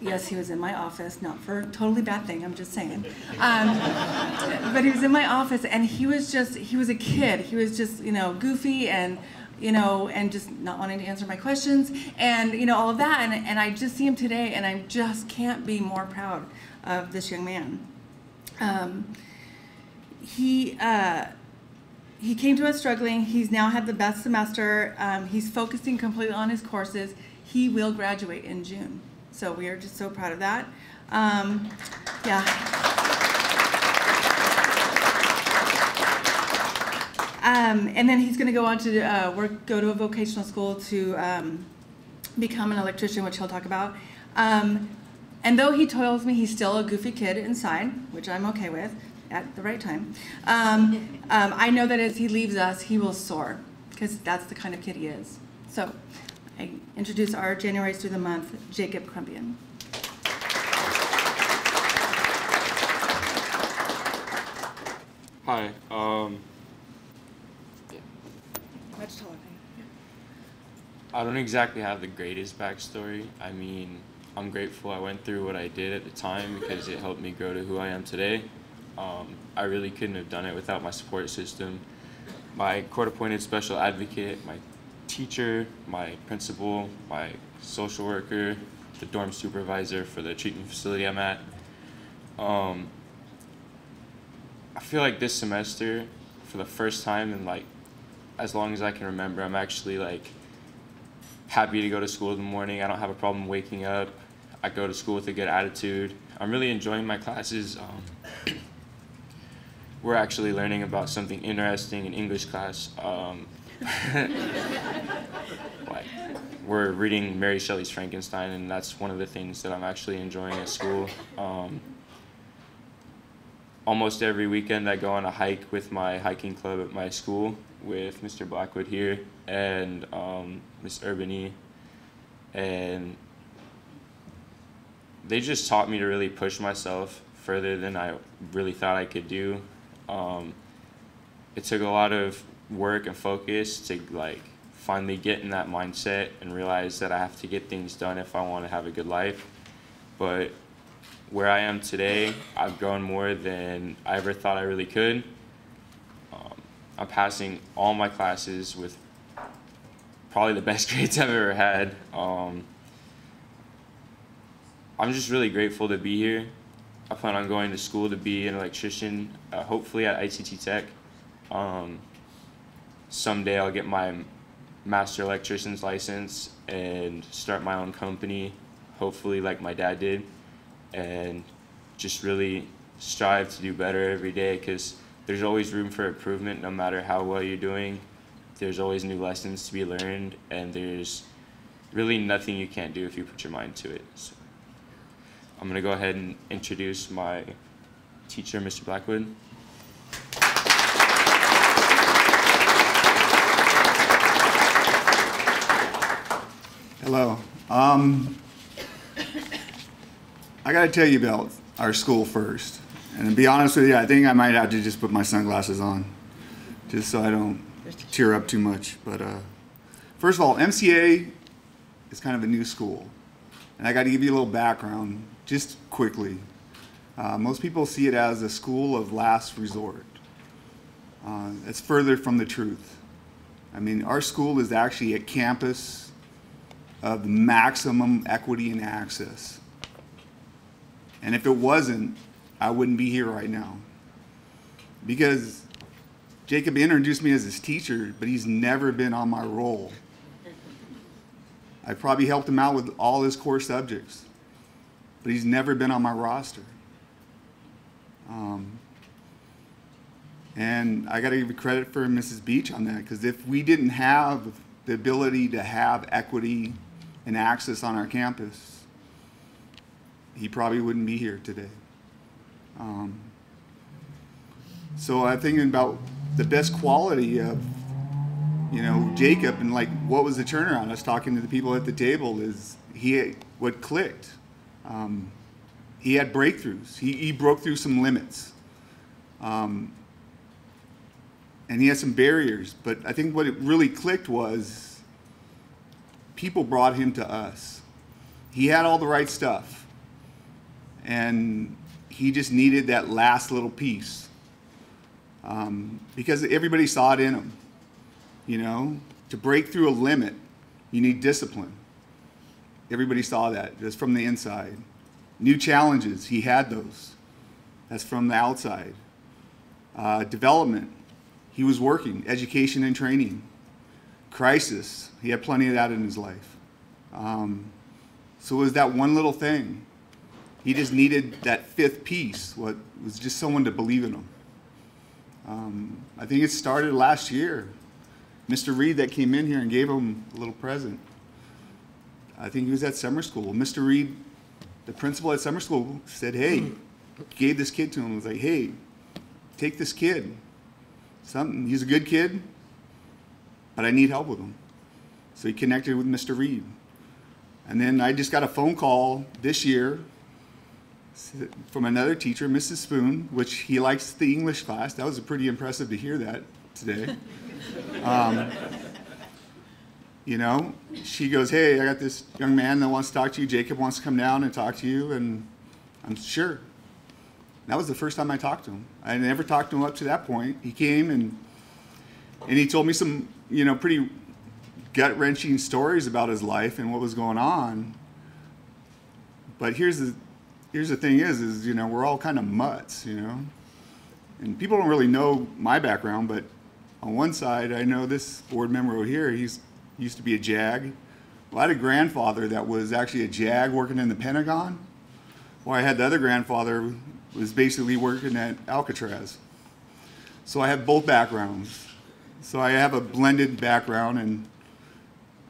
yes, he was in my office, not for a totally bad thing, I'm just saying. But he was in my office, and he was a kid. He was just, you know, goofy and, you know, and just not wanting to answer my questions and, you know, all of that. And I just see him today, and I just can't be more proud of this young man. He came to us struggling. He's now had the best semester. He's focusing completely on his courses. He will graduate in June. So we are just so proud of that. Yeah. And then he's going to go on to go to a vocational school to become an electrician, which he'll talk about. And though he tells me he's still a goofy kid inside, which I'm okay with, at the right time, I know that as he leaves us, he will soar, because that's the kind of kid he is. So I introduce our January Student of the Month, Jacob Krumbein. Hi. Much taller. I don't exactly have the greatest backstory. I mean, I'm grateful I went through what I did at the time because it helped me grow to who I am today. I really couldn't have done it without my support system, my court-appointed special advocate, my teacher, my principal, my social worker, the dorm supervisor for the treatment facility I'm at. I feel like this semester, for the first time in like as long as I can remember. I'm actually like happy to go to school in the morning. I don't have a problem waking up. I go to school with a good attitude. I'm really enjoying my classes. We're actually learning about something interesting in English class. Like, we're reading Mary Shelley's Frankenstein, and that's one of the things that I'm actually enjoying at school. Almost every weekend I go on a hike with my hiking club at my school with Mr. Blackwood here and Miss Urbany, and they just taught me to really push myself further than I really thought I could do. It took a lot of work and focus to like finally get in that mindset and realize that I have to get things done if I want to have a good life. But where I am today, I've grown more than I ever thought I really could. I'm passing all my classes with probably the best grades I've ever had. I'm just really grateful to be here. I plan on going to school to be an electrician, hopefully at ITT Tech. Someday I'll get my master electrician's license and start my own company, hopefully like my dad did, and just really strive to do better every day, because there's always room for improvement no matter how well you're doing. There's always new lessons to be learned, and there's really nothing you can't do if you put your mind to it. So I'm going to go ahead and introduce my teacher, Mr. Blackwood. Hello. I got to tell you about our school first. And to be honest with you, I think I might have to just put my sunglasses on just so I don't tear up too much. But first of all, MCA is kind of a new school. And I got to give you a little background just quickly. Most people see it as a school of last resort. It's further from the truth. I mean, our school is actually a campus of maximum equity and access. And if it wasn't, I wouldn't be here right now. Because Jacob introduced me as his teacher, but he's never been on my roll. I probably helped him out with all his core subjects, but he's never been on my roster. And I got to give you credit for Mrs. Beach on that, because if we didn't have the ability to have equity and access on our campus, he probably wouldn't be here today. So I'm thinking about the best quality of, you know, Jacob, and like what was the turnaround. I was talking to the people at the table, is what clicked. He had breakthroughs. He broke through some limits. And he had some barriers, but I think what it really clicked was people brought him to us. He had all the right stuff, and he just needed that last little piece, because everybody saw it in him. You know, to break through a limit, you need discipline. Everybody saw that just from the inside. New challenges, he had those. That's from the outside. Development, he was working. Education and training. Crisis, he had plenty of that in his life. So it was that one little thing. He just needed that fifth piece, what was just someone to believe in him. I think it started last year. Mr. Reed that came in here and gave him a little present. I think he was at summer school. Mr. Reed, the principal at summer school, said, hey, gave this kid to him. Was like, hey, take this kid. He's a good kid, but I need help with him. So he connected with Mr. Reed. And then I just got a phone call this year from another teacher, Mrs. Spoon, which he likes the English class. That was pretty impressive to hear that today. You know, she goes, hey, I got this young man that wants to talk to you. Jacob wants to come down and talk to you. And I'm sure. That was the first time I talked to him. I never talked to him up to that point. He came and he told me some, you know, pretty gut-wrenching stories about his life and what was going on. But here's the thing is, you know, we're all kind of mutts, you know. And people don't really know my background, but On one side, I know this board member over here, he's used to be a JAG. Well, I had a grandfather that was actually a JAG working in the Pentagon. Well, I had the other grandfather who was basically working at Alcatraz. So I have both backgrounds. So I have a blended background,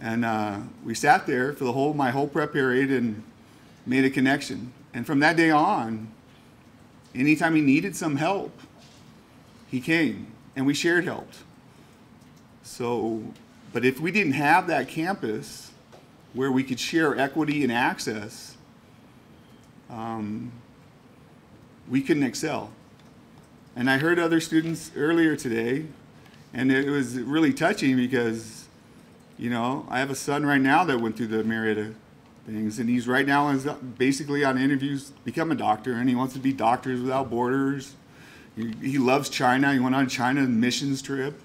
and we sat there for my whole prep period and made a connection. And from that day on, anytime he needed some help, he came, and we shared help. So, but if we didn't have that campus where we could share equity and access, we couldn't excel. And I heard other students earlier today, and it was really touching because, you know, I have a son right now that went through the Murrieta things, and he's right now is basically on interviews to become a doctor, and he wants to be Doctors Without Borders. He loves China. He went on a China missions trip.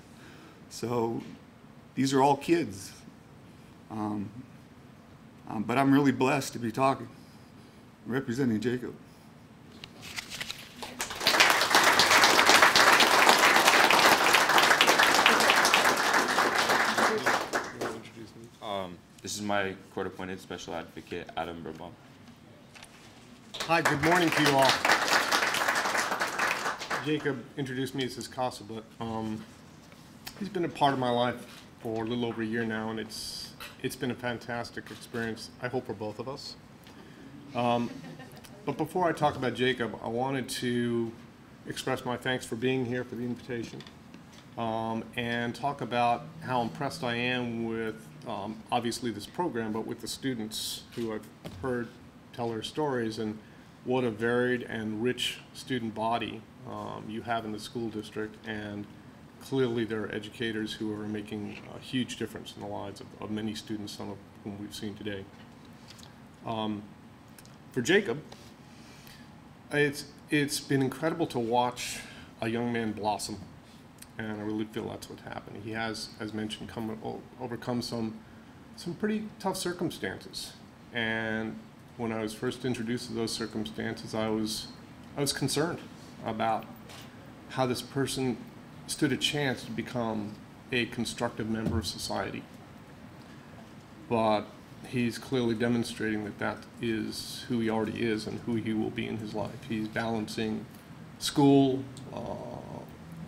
So these are all kids. But I'm really blessed to be representing Jacob. This is my court-appointed special advocate, Adam Birnbaum. Hi, good morning to you all. Jacob introduced me as his casa, but he's been a part of my life for a little over a year now, and it's been a fantastic experience, I hope, for both of us. But before I talk about Jacob, I wanted to express my thanks for being here, for the invitation, and talk about how impressed I am with obviously this program, but with the students who I've heard tell their stories, and what a varied and rich student body you have in the school district. And clearly there are educators who are making a huge difference in the lives of many students, some of whom we've seen today. For Jacob, it's been incredible to watch a young man blossom, and I really feel that's what's happening. He has, as mentioned, overcome some pretty tough circumstances. And when I was first introduced to those circumstances, I was concerned about how this person stood a chance to become a constructive member of society. But he's clearly demonstrating that that is who he already is and who he will be in his life. He's balancing school,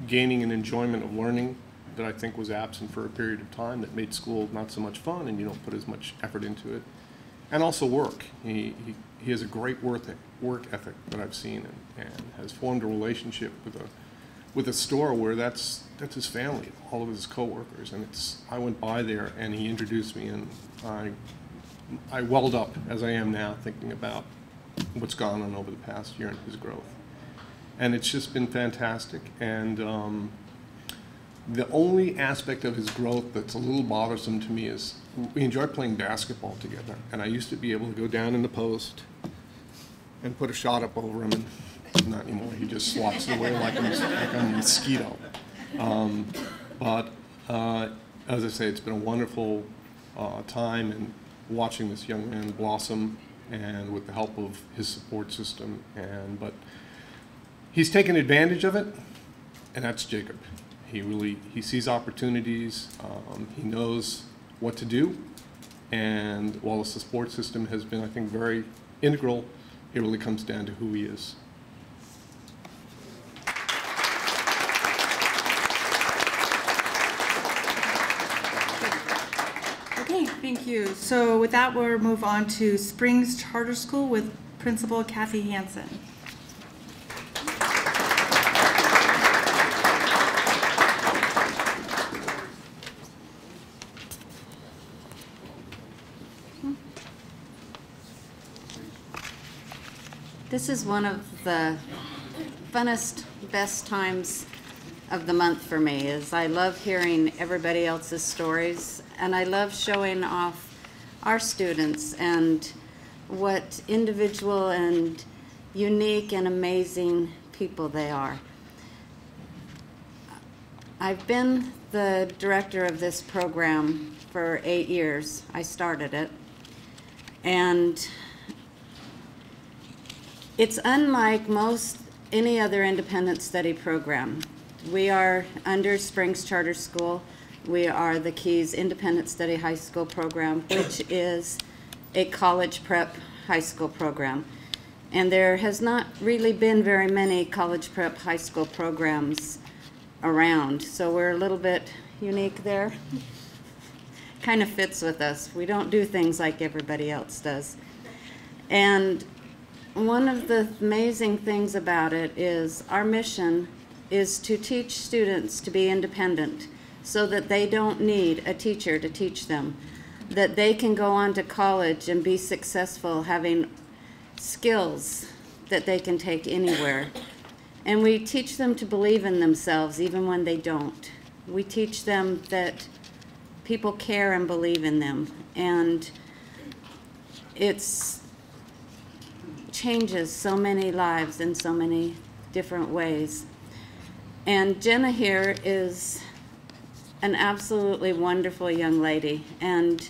gaining an enjoyment of learning that I think was absent for a period of time, that made school not so much fun and you don't put as much effort into it. And also work. He has a great work ethic that I've seen, and has formed a relationship with a store where that's his family, all of his coworkers. And I went by there and he introduced me, and I welled up as I am now thinking about what's gone on over the past year and his growth. And it's just been fantastic. And the only aspect of his growth that's a little bothersome to me is we enjoy playing basketball together. And I used to be able to go down in the post and put a shot up over him, and not anymore. He just swats it away like a mosquito. But as I say, it's been a wonderful time, and watching this young man blossom, and with the help of his support system. But he's taken advantage of it, and that's Jacob. He sees opportunities. He knows what to do, and while the support system has been, I think, very integral, it really comes down to who he is. Okay, thank you. So with that, we'll move on to Springs Charter School with Principal Kathy Hansen. This is one of the funnest, best times of the month for me, is I love hearing everybody else's stories, and I love showing off our students and what individual and unique and amazing people they are. I've been the director of this program for 8 years. I started it, and it's unlike any other independent study program. We are under Springs Charter School. We are the Keys Independent Study High School program, which is a college prep high school program. And there has not really been very many college prep high school programs around, so we're a little bit unique there. Kind of fits with us. We don't do things like everybody else does. And one of the amazing things about it is our mission is to teach students to be independent so that they don't need a teacher to teach them, that they can go on to college and be successful having skills that they can take anywhere. And we teach them to believe in themselves even when they don't. We teach them that people care and believe in them. And it's changes so many lives in so many different ways. And Jenna here is an absolutely wonderful young lady. And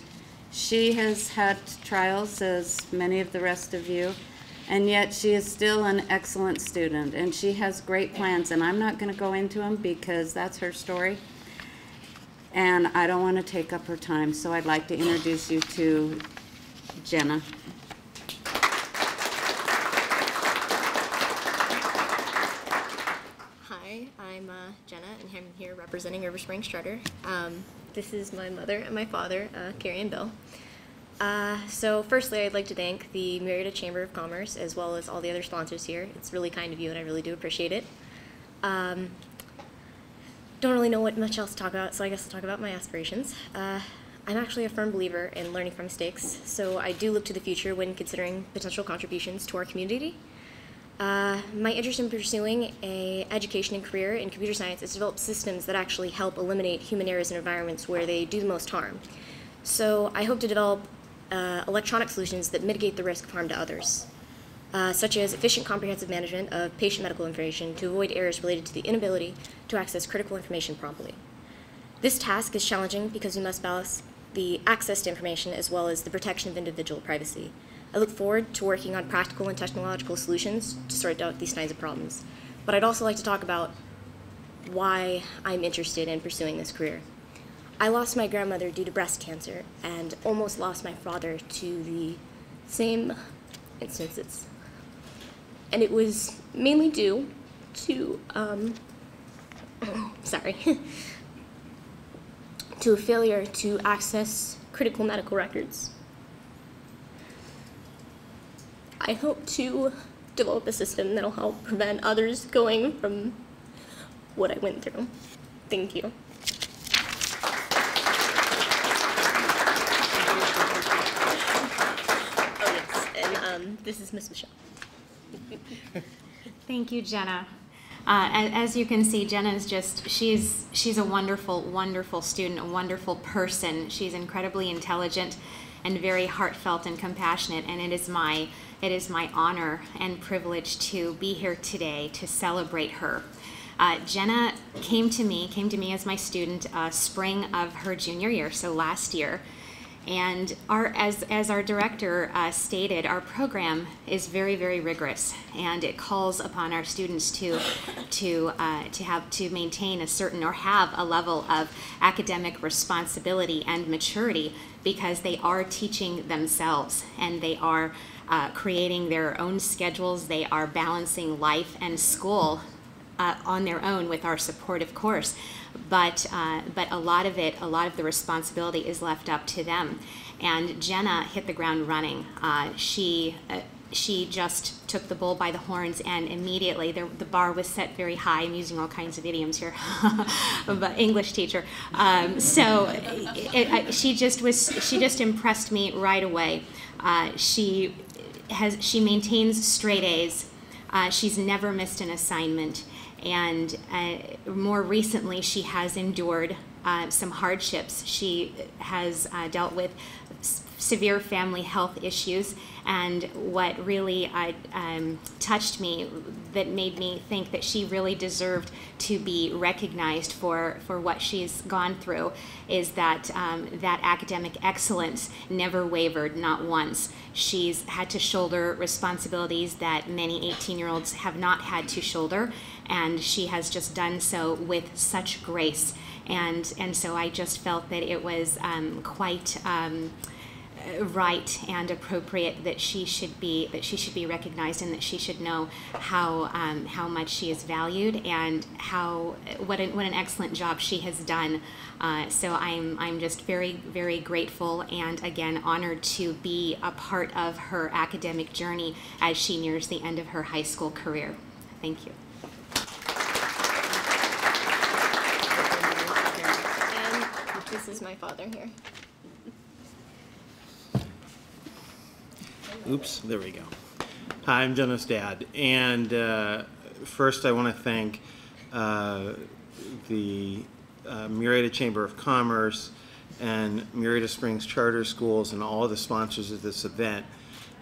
she has had trials as many of the rest of you. And yet she is still an excellent student, and she has great plans, and I'm not going to go into them because that's her story, and I don't want to take up her time, so I'd like to introduce you to Jenna. Hi, I'm Jenna, and I'm here representing River Springs Charter. This is my mother and my father, Carrie and Bill. So firstly, I'd like to thank the Murrieta Chamber of Commerce as well as all the other sponsors here. It's really kind of you, and I really do appreciate it. Don't really know what much else to talk about, so I guess I'll talk about my aspirations. I'm actually a firm believer in learning from mistakes, so I do look to the future when considering potential contributions to our community. My interest in pursuing an education and career in computer science is to develop systems that actually help eliminate human errors in environments where they do the most harm. So I hope to develop electronic solutions that mitigate the risk of harm to others, such as efficient comprehensive management of patient medical information to avoid errors related to the inability to access critical information promptly. This task is challenging because we must balance the access to information as well as the protection of individual privacy. I look forward to working on practical and technological solutions to sort out these kinds of problems. But I'd also like to talk about why I'm interested in pursuing this career. I lost my grandmother due to breast cancer and almost lost my father to the same instances. And it was mainly due to, to a failure to access critical medical records. I hope to develop a system that'll help prevent others going from what I went through. Thank you. This is Miss Michelle. Thank you, Jenna. As you can see, Jenna is she's a wonderful, wonderful student, a wonderful person. She's incredibly intelligent and very heartfelt and compassionate, and it is my honor and privilege to be here today to celebrate her. Jenna came to me as my student spring of her junior year, so last year. And as our director stated, our program is very, very rigorous, and it calls upon our students to maintain a certain or have a level of academic responsibility and maturity, because they are teaching themselves and they are creating their own schedules. They are balancing life and school on their own with our support, of course. But a lot of the responsibility is left up to them. And Jenna hit the ground running. She just took the bull by the horns, and immediately the bar was set very high. I'm using all kinds of idioms here, but English teacher. She just impressed me right away. She maintains straight A's. She's never missed an assignment. And more recently, she has endured some hardships. She has dealt with severe family health issues, And what really touched me, that made me think that she really deserved to be recognized for what she's gone through, is that that academic excellence never wavered, not once. She's had to shoulder responsibilities that many 18-year-olds have not had to shoulder, and she has just done so with such grace. And so I just felt that it was quite right and appropriate that she should be recognized, and that she should know how much she is valued, and what an excellent job she has done. So I'm just very, very grateful, and again honored to be a part of her academic journey as she nears the end of her high school career. Thank you. And this is my father here. Oops, there we go. Hi, I'm Jenna's dad. And first I want to thank the Murrieta Chamber of Commerce and Murrieta Springs Charter Schools and all of the sponsors of this event.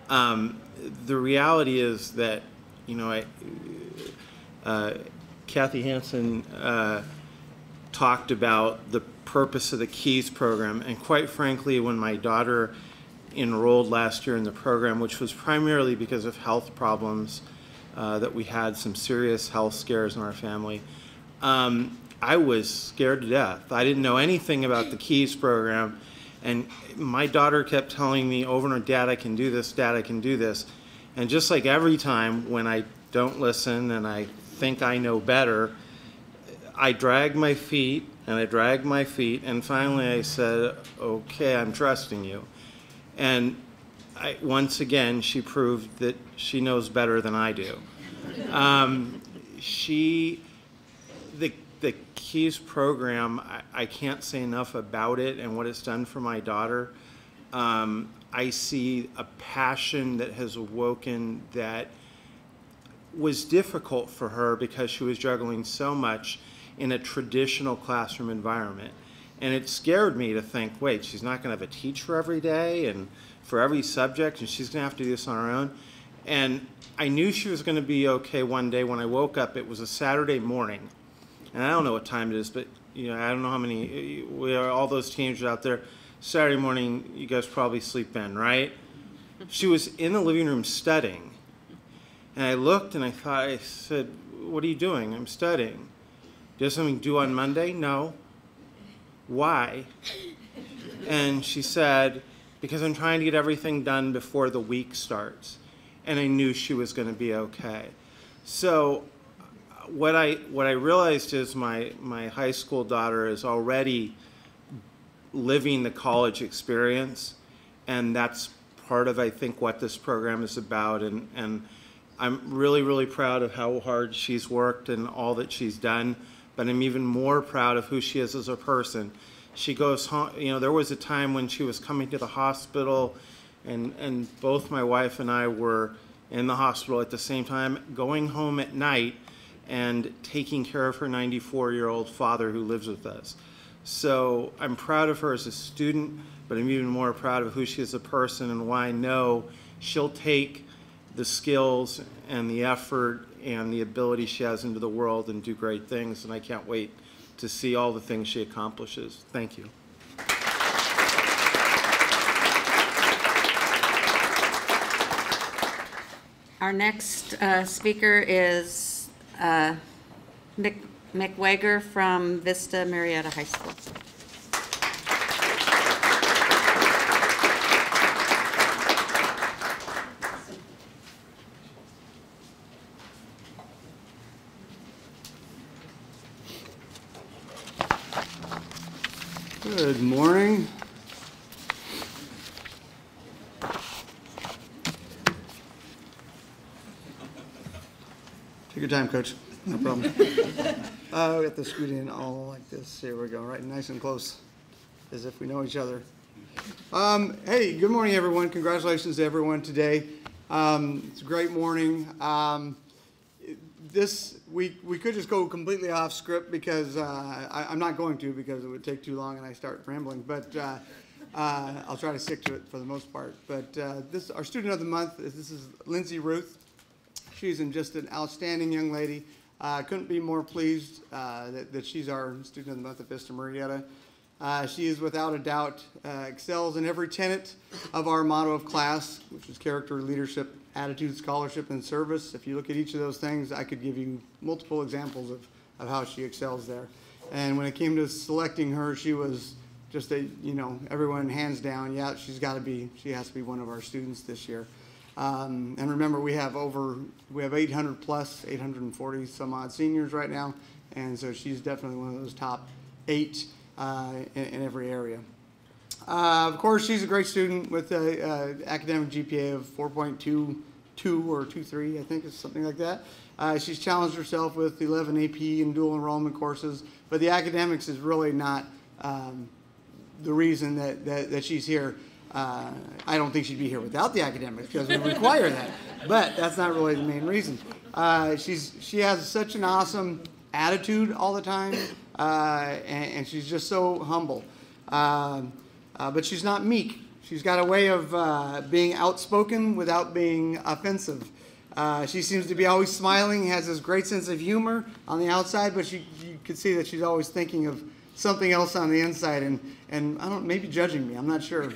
The reality is that, you know, Kathy Hansen talked about the purpose of the KEYS program, and quite frankly, when my daughter enrolled last year in the program, which was primarily because of health problems, that we had some serious health scares in our family, I was scared to death. I didn't know anything about the KEYS program, and my daughter kept telling me over and over, Dad, I can do this, Dad, I can do this. And just like every time when I don't listen and I think I know better, I dragged my feet and I dragged my feet, and finally I said, okay, I'm trusting you. And once again, she proved that she knows better than I do. The KEYS program, I can't say enough about it and what it's done for my daughter. I see a passion that has awoken that was difficult for her because she was juggling so much in a traditional classroom environment. And it scared me to think, wait, she's not going to have a teacher every day and for every subject, and she's going to have to do this on her own. And I knew she was going to be okay one day. When I woke up, it was a Saturday morning. And I don't know what time it is, but you know, I don't know how many, we are all those teenagers out there. Saturday morning, you guys probably sleep in, right? She was in the living room studying. And I looked and I said, what are you doing? I'm studying. Do you have something due on Monday? No. Why? And she said, because I'm trying to get everything done before the week starts. And I knew she was going to be okay. So what I realized is my high school daughter is already living the college experience, and that's part of, I think, what this program is about. And I'm really, really proud of how hard she's worked and all that she's done, but I'm even more proud of who she is as a person. She goes home, you know, there was a time when she was coming to the hospital, and both my wife and I were in the hospital at the same time, going home at night and taking care of her 94-year-old father who lives with us. So I'm proud of her as a student, but I'm even more proud of who she is as a person, and why I know she'll take the skills and the effort and the ability she has into the world and do great things, and I can't wait to see all the things she accomplishes. Thank you. Our next speaker is Mick Wager from Vista Murrieta High School. Good morning. Take your time, Coach. No problem. We got the scoot in all like this. Here we go, right nice and close, as if we know each other. Hey, good morning, everyone. Congratulations to everyone today. It's a great morning. We could just go completely off script because I'm not going to, because it would take too long and I start rambling. But I'll try to stick to it for the most part. But our student of the month, this is Lindsay Ruth. She's just an outstanding young lady. Couldn't be more pleased that she's our student of the month at Vista Murrieta. She is without a doubt excels in every tenet of our motto of class, which is character, leadership, attitude, scholarship, and service. If you look at each of those things, I could give you multiple examples of how she excels there. And when it came to selecting her, she was just everyone hands down, yeah, she has to be one of our students this year. And remember, we have 800 plus, 840 some odd seniors right now, and so she's definitely one of those top 8 in every area. Of course, she's a great student with an academic GPA of 4.22 or 2.3, I think it's something like that. She's challenged herself with 11 AP and dual enrollment courses, but the academics is really not the reason that she's here. I don't think she'd be here without the academics because we require that, but that's not really the main reason. She has such an awesome attitude all the time, and she's just so humble. But she's not meek. She's got a way of being outspoken without being offensive. She seems to be always smiling, has this great sense of humor on the outside, but you can see that she's always thinking of something else on the inside, and maybe judging me. I'm not sure.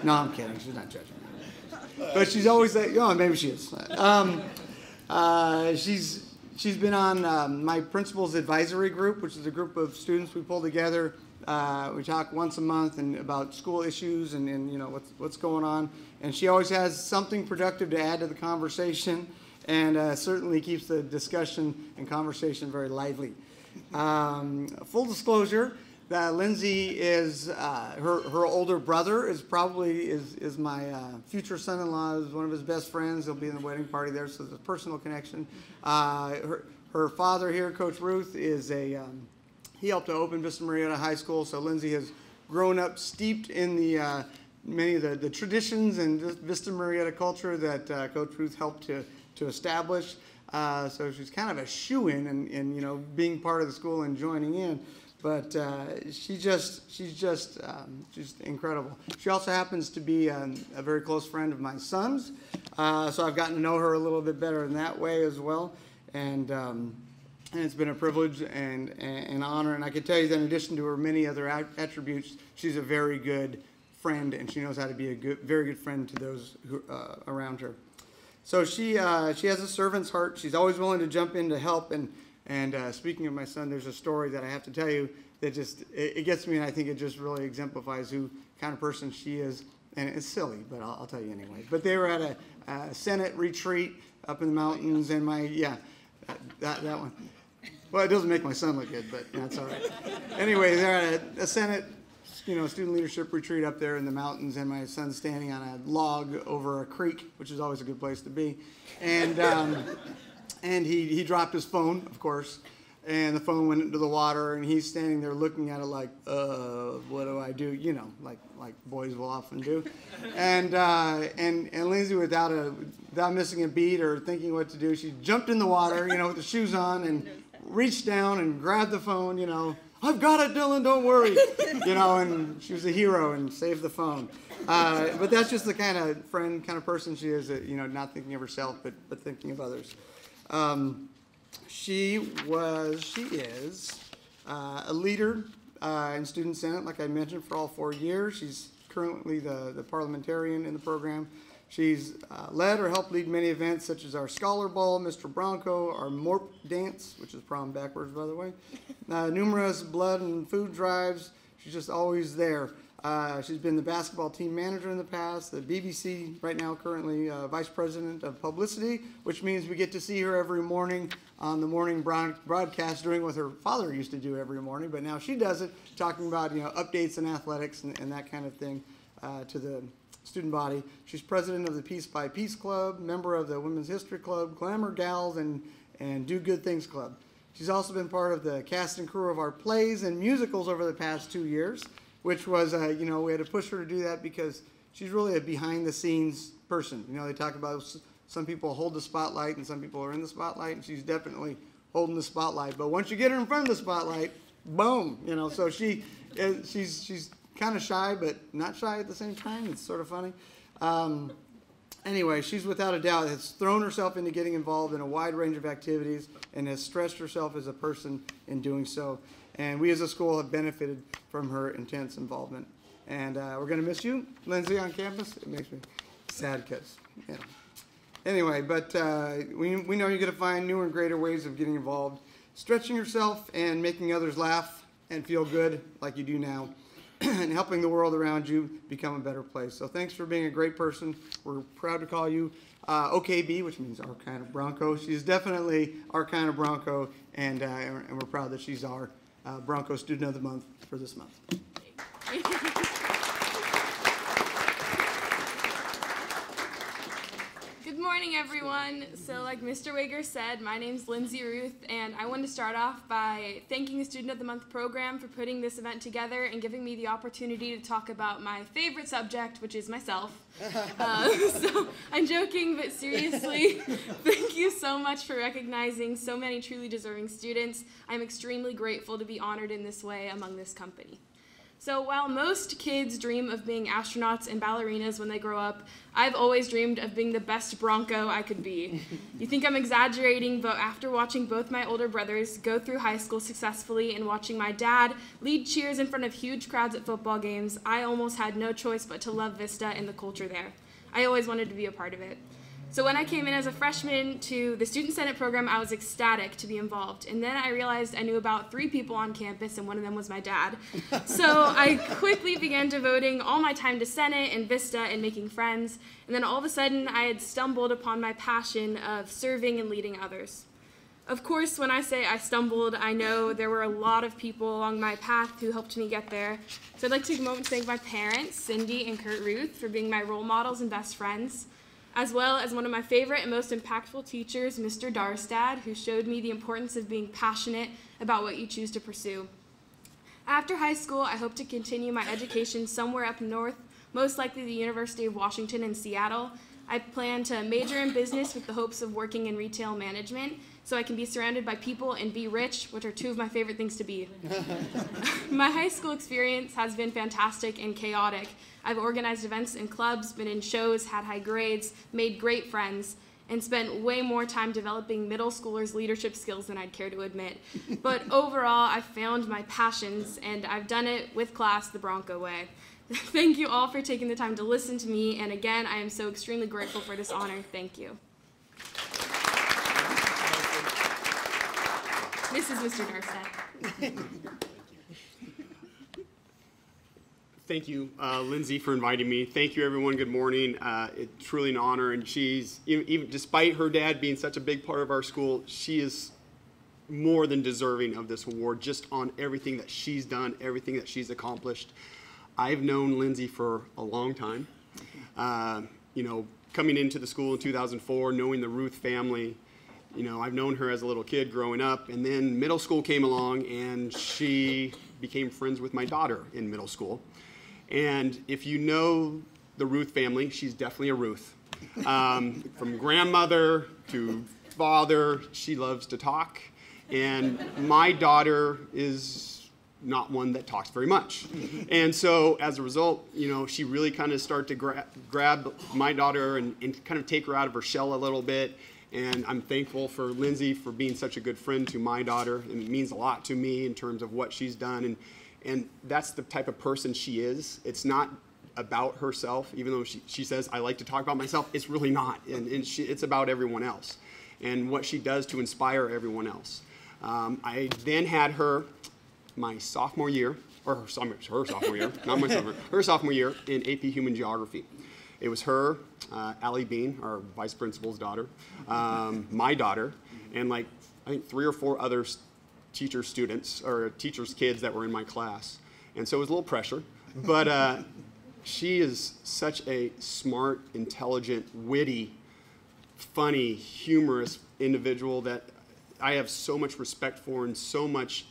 No, I'm kidding. She's not judging me. But she's always like, oh, maybe she is. She's been on my principal's advisory group, which is a group of students we pull together. We talk once a month about school issues and what's going on. And she always has something productive to add to the conversation, and certainly keeps the discussion and conversation very lively. Full disclosure, Lindsay is her older brother is my future son-in-law. Is one of his best friends. He'll be in the wedding party there, so there's a personal connection. Her father here, Coach Ruth, is he helped to open Vista Murrieta High School, so Lindsay has grown up steeped in the many of the traditions and Vista Murrieta culture that Coach Ruth helped to establish. So she's kind of a shoo-in and being part of the school and joining in. But she's just incredible. She also happens to be a very close friend of my son's, so I've gotten to know her a little bit better in that way as well. And it's been a privilege and an honor. And I can tell you that in addition to her many other attributes, she's a very good friend, and she knows how to be a very good friend to those who, around her. So she has a servant's heart. She's always willing to jump in to help. And speaking of my son, there's a story that I have to tell you that it gets me, and I think it just really exemplifies who kind of person she is. And it's silly, but I'll tell you anyway. But they were at a Senate retreat up in the mountains, and that one. Well, it doesn't make my son look good, but that's all right. Anyway, they're at a Senate student leadership retreat up there in the mountains, and my son's standing on a log over a creek, which is always a good place to be. And and he dropped his phone, of course, and the phone went into the water, and he's standing there looking at it like, what do I do? Like boys will often do. And Lindsay, without missing a beat or thinking what to do, she jumped in the water, with the shoes on, and reached down and grabbed the phone, I've got it, Dylan, don't worry. And she was a hero and saved the phone. But that's just the kind of friend, kind of person she is, that, not thinking of herself, but thinking of others. She is a leader in Student Senate, like I mentioned, for all 4 years. She's currently the parliamentarian in the program. She's led or helped lead many events such as our Scholar Ball, Mr. Bronco, our Morp Dance, which is prom backwards, by the way, numerous blood and food drives. She's just always there. She's been the basketball team manager in the past, the BBC right now currently vice president of publicity, which means we get to see her every morning on the morning broadcast doing what her father used to do every morning, but now she does it, talking about updates in athletics and that kind of thing to the student body. She's president of the Peace by Peace Club, member of the Women's History Club, Glamour Gals, and Do Good Things Club. She's also been part of the cast and crew of our plays and musicals over the past 2 years, which was, we had to push her to do that because she's really a behind-the-scenes person. They talk about some people hold the spotlight and some people are in the spotlight, and she's definitely holding the spotlight. But once you get her in front of the spotlight, boom, so she's kind of shy, but not shy at the same time. It's sort of funny. Anyway, she's without a doubt has thrown herself into getting involved in a wide range of activities and has stretched herself as a person in doing so. And we as a school have benefited from her intense involvement. And we're going to miss you, Lindsay, on campus. It makes me sad because, you know. Anyway, but we know you're going to find newer and greater ways of getting involved, stretching yourself and making others laugh and feel good like you do now, and helping the world around you become a better place. So thanks for being a great person. We're proud to call you OKB, which means our kind of Bronco. She's definitely our kind of Bronco, and we're proud that she's our Bronco Student of the Month for this month. Good morning, everyone. So like Mr. Wager said, my name's Lindsay Ruth, and I wanted to start off by thanking the Student of the Month program for putting this event together and giving me the opportunity to talk about my favorite subject, which is myself. So I'm joking, but seriously, thank you so much for recognizing so many truly deserving students. I'm extremely grateful to be honored in this way among this company. So while most kids dream of being astronauts and ballerinas when they grow up, I've always dreamed of being the best Bronco I could be. You think I'm exaggerating, but after watching both my older brothers go through high school successfully and watching my dad lead cheers in front of huge crowds at football games, I almost had no choice but to love Vista and the culture there. I always wanted to be a part of it. So when I came in as a freshman to the Student Senate program, I was ecstatic to be involved. And then I realized I knew about 3 people on campus, and one of them was my dad. So I quickly began devoting all my time to Senate and Vista and making friends. And then all of a sudden, I had stumbled upon my passion of serving and leading others. Of course, when I say I stumbled, I know there were a lot of people along my path who helped me get there. So I'd like to take a moment to thank my parents, Cindy and Kurt Ruth, for being my role models and best friends, as well as one of my favorite and most impactful teachers, Mr. Darstad, who showed me the importance of being passionate about what you choose to pursue. After high school, I hope to continue my education somewhere up north, most likely the University of Washington in Seattle. I plan to major in business with the hopes of working in retail management so I can be surrounded by people and be rich, which are 2 of my favorite things to be. My high school experience has been fantastic and chaotic. I've organized events and clubs, been in shows, had high grades, made great friends, and spent way more time developing middle schoolers' leadership skills than I'd care to admit. But overall, I've found my passions, and I've done it with class the Bronco way. Thank you all for taking the time to listen to me, and again, I am so extremely grateful for this honor. Thank you. This is Mr. Darstad. Thank you, Lindsay, for inviting me. Thank you, everyone. Good morning. It's truly an honor, and she's, even despite her dad being such a big part of our school, she is more than deserving of this award just on everything that she's done, everything that she's accomplished. I've known Lindsay for a long time. Coming into the school in 2004, knowing the Ruth family, I've known her as a little kid growing up, and then middle school came along, and she became friends with my daughter in middle school. And if you know the Ruth family, she's definitely a Ruth. From grandmother to father, she loves to talk. And my daughter is not one that talks very much. And so as a result, she really kind of started to grab my daughter and kind of take her out of her shell a little bit. And I'm thankful for Lindsay for being such a good friend to my daughter. And it means a lot to me in terms of what she's done. And that's the type of person she is. It's not about herself, even though she says, I like to talk about myself. It's really not. And it's about everyone else and what she does to inspire everyone else. I then had her my sophomore year, or her sophomore year, not my summer, her sophomore year in AP Human Geography. It was her, Allie Bean, our vice principal's daughter, my daughter, and I think 3 or 4 other teachers' kids that were in my class. And so it was a little pressure, but she is such a smart, intelligent, witty, funny, humorous individual that I have so much respect for and so much,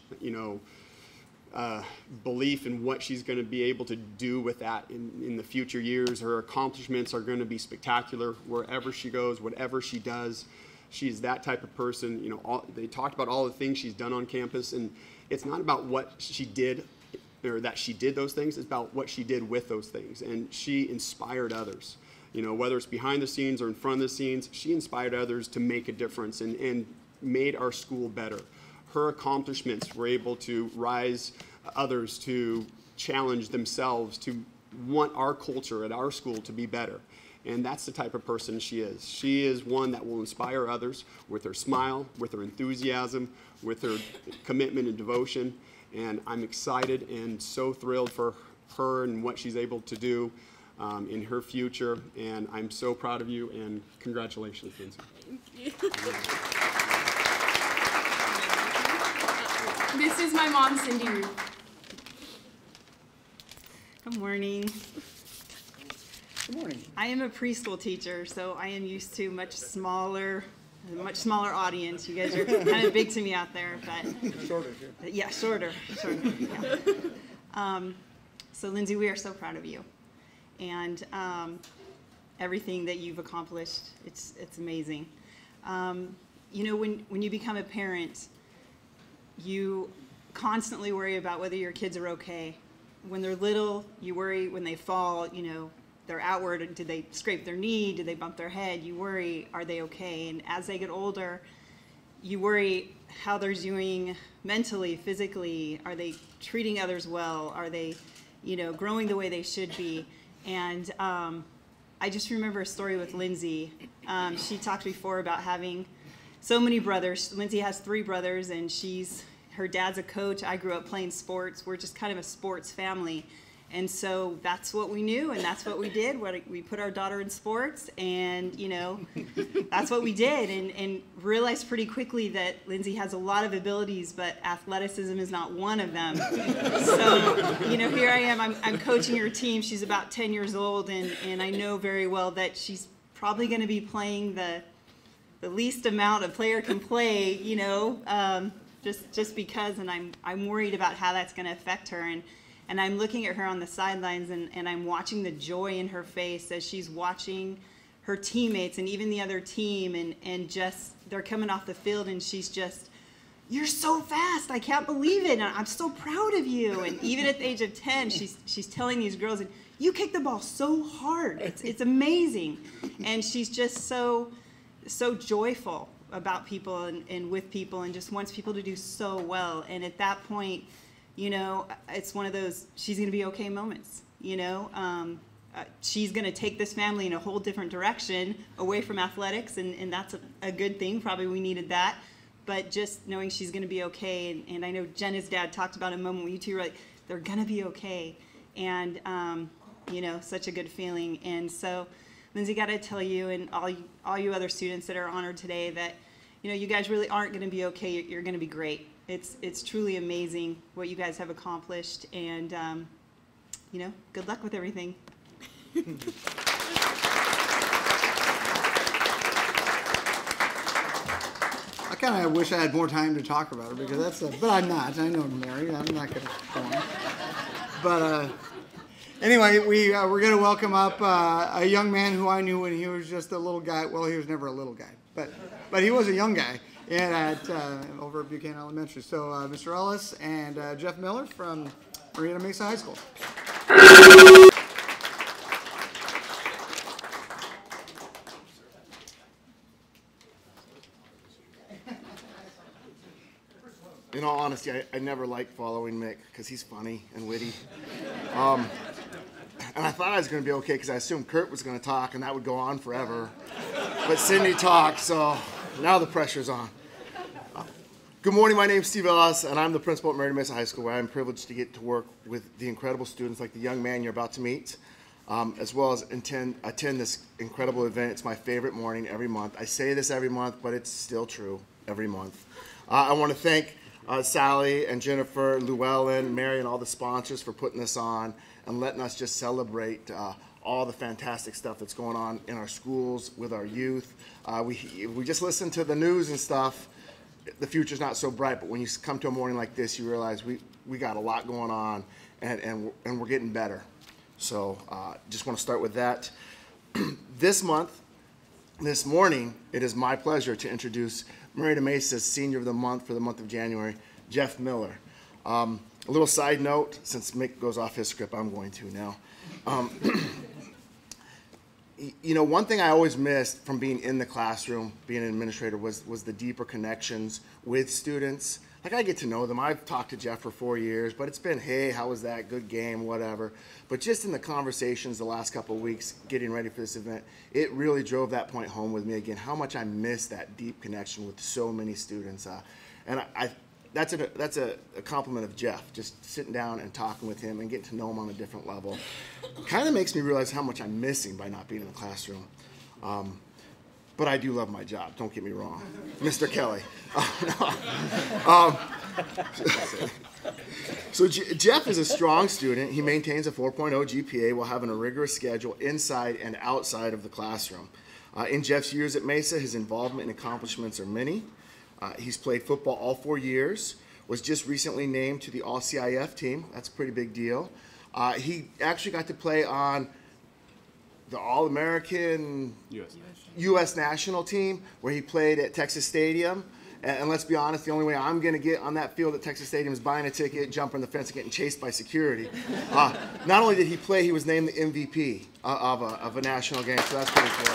belief in what she's going to be able to do with that in the future years. Her accomplishments are going to be spectacular wherever she goes, whatever she does. She's that type of person. They talked about all the things she's done on campus, and it's not about what she did or that she did those things. It's about what she did with those things. And she inspired others. You know, whether it's behind the scenes or in front of the scenes, she inspired others to make a difference and made our school better. Her accomplishments were able to rise others to challenge themselves, to want our culture at our school to be better. And that's the type of person she is. She is one that will inspire others with her smile, with her enthusiasm, with her commitment and devotion. And I'm excited and so thrilled for her and what she's able to do in her future. And I'm so proud of you, and congratulations, Lindsay. This is my mom, Cindy Ruth. Good morning. Good morning. I am a preschool teacher, so I am used to a much smaller audience. You guys are kind of big to me out there, but shorter too. Yeah, shorter. Yeah. So Lindsay, we are so proud of you, and everything that you've accomplished. It's amazing. You know, when you become a parent, you constantly worry about whether your kids are okay. When they're little, you worry when they fall, you know, they're outward. Did they scrape their knee? Did they bump their head? You worry, are they okay? And as they get older, you worry how they're doing mentally, physically. Are they treating others well? Are they, you know, growing the way they should be? And I just remember a story with Lindsay. She talked before about having so many brothers. Lindsay has 3 brothers, and her dad's a coach. I grew up playing sports. We're just kind of a sports family. And so that's what we knew, and that's what we did. We put our daughter in sports, and, you know, that's what we did, and realized pretty quickly that Lindsay has a lot of abilities, but athleticism is not one of them. So, you know, here I am. I'm coaching her team. She's about 10 years old, and I know very well that she's probably going to be playing the least amount a player can play, you know, just because, and I'm worried about how that's going to affect her. And I'm looking at her on the sidelines, and I'm watching the joy in her face as she's watching her teammates and even the other team, and just they're coming off the field, and she's just, you're so fast, I can't believe it, and I'm so proud of you. And even at the age of 10, she's telling these girls, and you kick the ball so hard, it's amazing. And she's just so joyful about people and with people, and just wants people to do so well. And at that point, you know, it's one of those she's going to be okay moments, you know. She's going to take this family in a whole different direction away from athletics, and that's a good thing. Probably we needed that. But just knowing she's going to be okay, and I know Jenna's dad talked about a moment when you two were like, they're going to be okay. And, you know, such a good feeling. And so, Lindsay, got to tell you and all you other students that are honored today that, you know, you guys really aren't going to be okay. You're going to be great. It's truly amazing what you guys have accomplished, and you know, good luck with everything. I kind of wish I had more time to talk about it, because but I'm not. I know Mary. I'm not going to go on. But anyway, we're going to welcome up a young man who I knew when he was just a little guy. Well, he was never a little guy, but he was a young guy. And over at Buchanan Elementary. So Mr. Ellis and Jeff Miller from Murrieta Mesa High School. In all honesty, I never liked following Mick because he's funny and witty. And I thought I was going to be okay because I assumed Kurt was going to talk and that would go on forever. But Cindy talked, so now the pressure's on. Good morning, my name's Steve Ellis, and I'm the principal at Murrieta Mesa High School, where I'm privileged to get to work with the incredible students like the young man you're about to meet, as well as attend this incredible event. It's my favorite morning every month. I say this every month, but it's still true every month. I want to thank Sally and Jennifer, Llewellyn, Mary, and all the sponsors for putting this on and letting us just celebrate all the fantastic stuff that's going on in our schools with our youth. We just listen to the news and stuff. The future's not so bright, but when you come to a morning like this, you realize we got a lot going on, and we're getting better. So just want to start with that. This morning, it is my pleasure to introduce Murrieta Mesa's Senior of the Month for the month of January, Jeff Miller. A little side note, since Mick goes off his script, I'm going to now. You know, one thing I always missed from being in the classroom, being an administrator, was the deeper connections with students. Like, I get to know them. I've talked to Jeff for 4 years, but it's been, hey, how was that? Good game, whatever. But just in the conversations the last couple of weeks, getting ready for this event, it really drove that point home with me again, how much I miss that deep connection with so many students. And that's a compliment of Jeff, just sitting down and talking with him and getting to know him on a different level. Kind of makes me realize how much I'm missing by not being in the classroom. But I do love my job, don't get me wrong. Mr. Kelly. So Jeff is a strong student. He maintains a 4.0 GPA while having a rigorous schedule inside and outside of the classroom. In Jeff's years at Mesa, his involvement and accomplishments are many. He's played football all 4 years, was just recently named to the All-CIF team. That's a pretty big deal. He actually got to play on the All-American U.S. national team, where he played at Texas Stadium. And let's be honest, the only way I'm going to get on that field at Texas Stadium is buying a ticket, jumping the fence, and getting chased by security. Not only did he play, he was named the MVP of a national game, so that's pretty cool.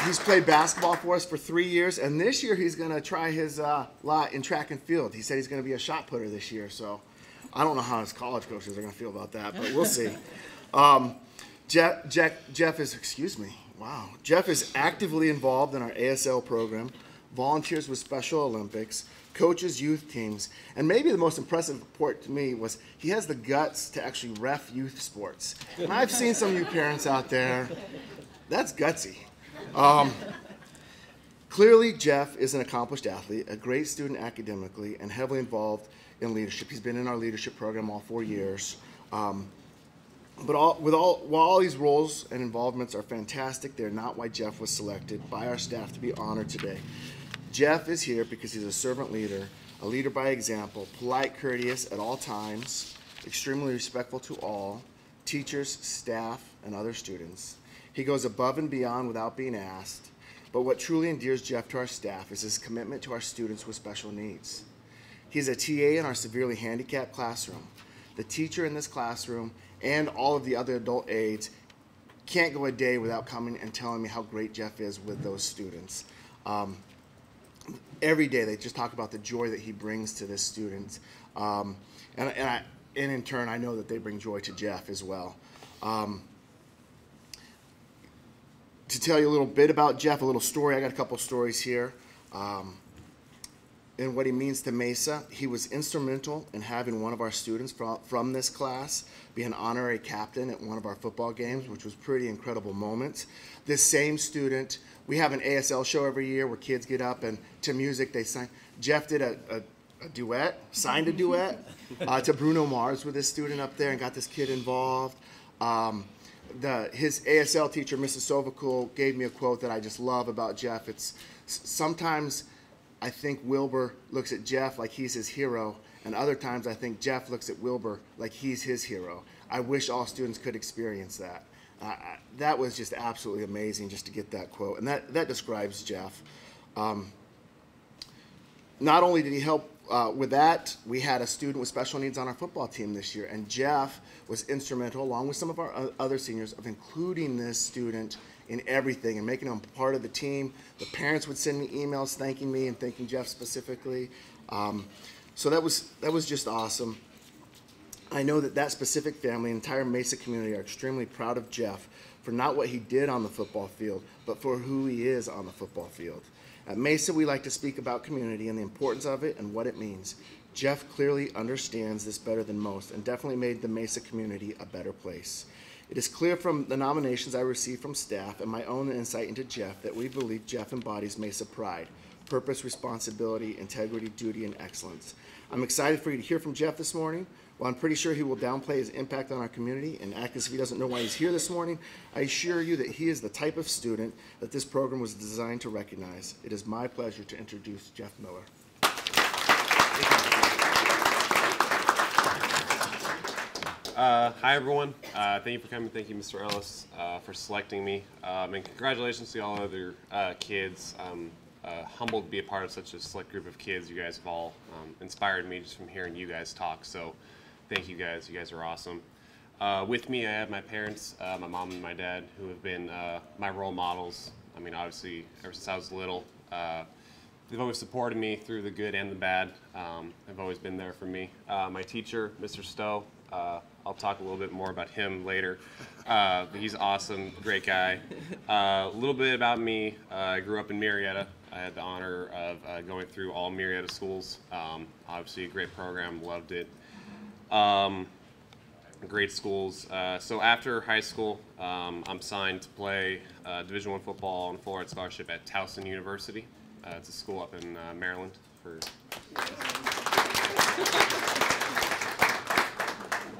He's played basketball for us for 3 years, and this year he's going to try his lot in track and field. He said he's going to be a shot putter this year, so I don't know how his college coaches are going to feel about that, but we'll see. Jeff is actively involved in our ASL program, volunteers with Special Olympics, coaches youth teams, and maybe the most impressive report to me was he has the guts to actually ref youth sports. And I've seen some of you parents out there. That's gutsy. Clearly, Jeff is an accomplished athlete, a great student academically, and heavily involved in leadership. He's been in our leadership program all 4 years. While all these roles and involvements are fantastic, they're not why Jeff was selected by our staff to be honored today. Jeff is here because he's a servant leader, a leader by example, polite, courteous at all times, extremely respectful to all, teachers, staff, and other students. He goes above and beyond without being asked, but what truly endears Jeff to our staff is his commitment to our students with special needs. He's a TA in our severely handicapped classroom. The teacher in this classroom and all of the other adult aides can't go a day without coming and telling me how great Jeff is with those students. Every day they just talk about the joy that he brings to this student. And in turn, I know that they bring joy to Jeff as well. To tell you a little bit about Jeff, a little story, I got a couple stories here. And what he means to Mesa, he was instrumental in having one of our students from this class be an honorary captain at one of our football games, which was a pretty incredible moment. This same student, we have an ASL show every year where kids get up and to music they sing. Jeff did a duet, signed a duet to Bruno Mars with this student up there and got this kid involved. His ASL teacher, Mrs. Sovacool, gave me a quote that I just love about Jeff. It's sometimes I think Wilbur looks at Jeff like he's his hero, and other times I think Jeff looks at Wilbur like he's his hero. I wish all students could experience that. That was just absolutely amazing just to get that quote, and that describes Jeff. Not only did he help with that, we had a student with special needs on our football team this year, and Jeff was instrumental, along with some of our other seniors, of including this student in everything and making him part of the team. The parents would send me emails thanking me and thanking Jeff specifically. So that was just awesome. I know that specific family, entire Mesa community, are extremely proud of Jeff for not what he did on the football field, but for who he is on the football field. At Mesa, we like to speak about community and the importance of it and what it means. Jeff clearly understands this better than most and definitely made the Mesa community a better place. It is clear from the nominations I received from staff and my own insight into Jeff that we believe Jeff embodies Mesa pride, purpose, responsibility, integrity, duty, and excellence. I'm excited for you to hear from Jeff this morning. While I'm pretty sure he will downplay his impact on our community and act as if he doesn't know why he's here this morning, I assure you that he is the type of student that this program was designed to recognize. It is my pleasure to introduce Jeff Miller. Hi, everyone. Thank you for coming. Thank you, Mr. Ellis, for selecting me. And congratulations to all other kids. humbled to be a part of such a select group of kids. You guys have all inspired me just from hearing you guys talk. So thank you guys. You guys are awesome. With me, I have my parents, my mom and my dad, who have been my role models. I mean, obviously, ever since I was little, they've always supported me through the good and the bad. They've always been there for me. My teacher, Mr. Stowe, I'll talk a little bit more about him later. But he's awesome, great guy. A little bit about me. I grew up in Murrieta. I had the honor of going through all Murrieta schools. Obviously, a great program, loved it. Great schools. So after high school, I'm signed to play Division I football on a full-ride scholarship at Towson University. It's a school up in Maryland.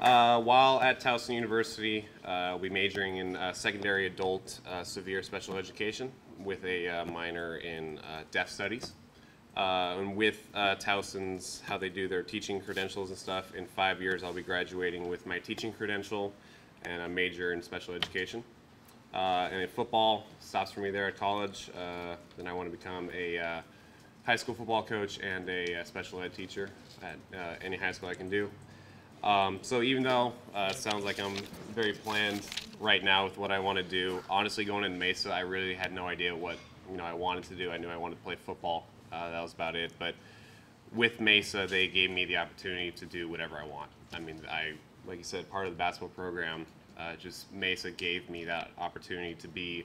While at Towson University, I'll be majoring in secondary adult severe special education with a minor in deaf studies. And with Towson's, how they do their teaching credentials and stuff, in 5 years I'll be graduating with my teaching credential and a major in special education. And in football, stops for me there at college. Then I want to become a high school football coach and a special ed teacher at any high school I can do. So even though it sounds like I'm very planned right now with what I want to do, honestly going in Mesa, I really had no idea what I wanted to do. I knew I wanted to play football. That was about it. But with Mesa, they gave me the opportunity to do whatever I want. I mean, like you said, part of the basketball program, just Mesa gave me that opportunity to be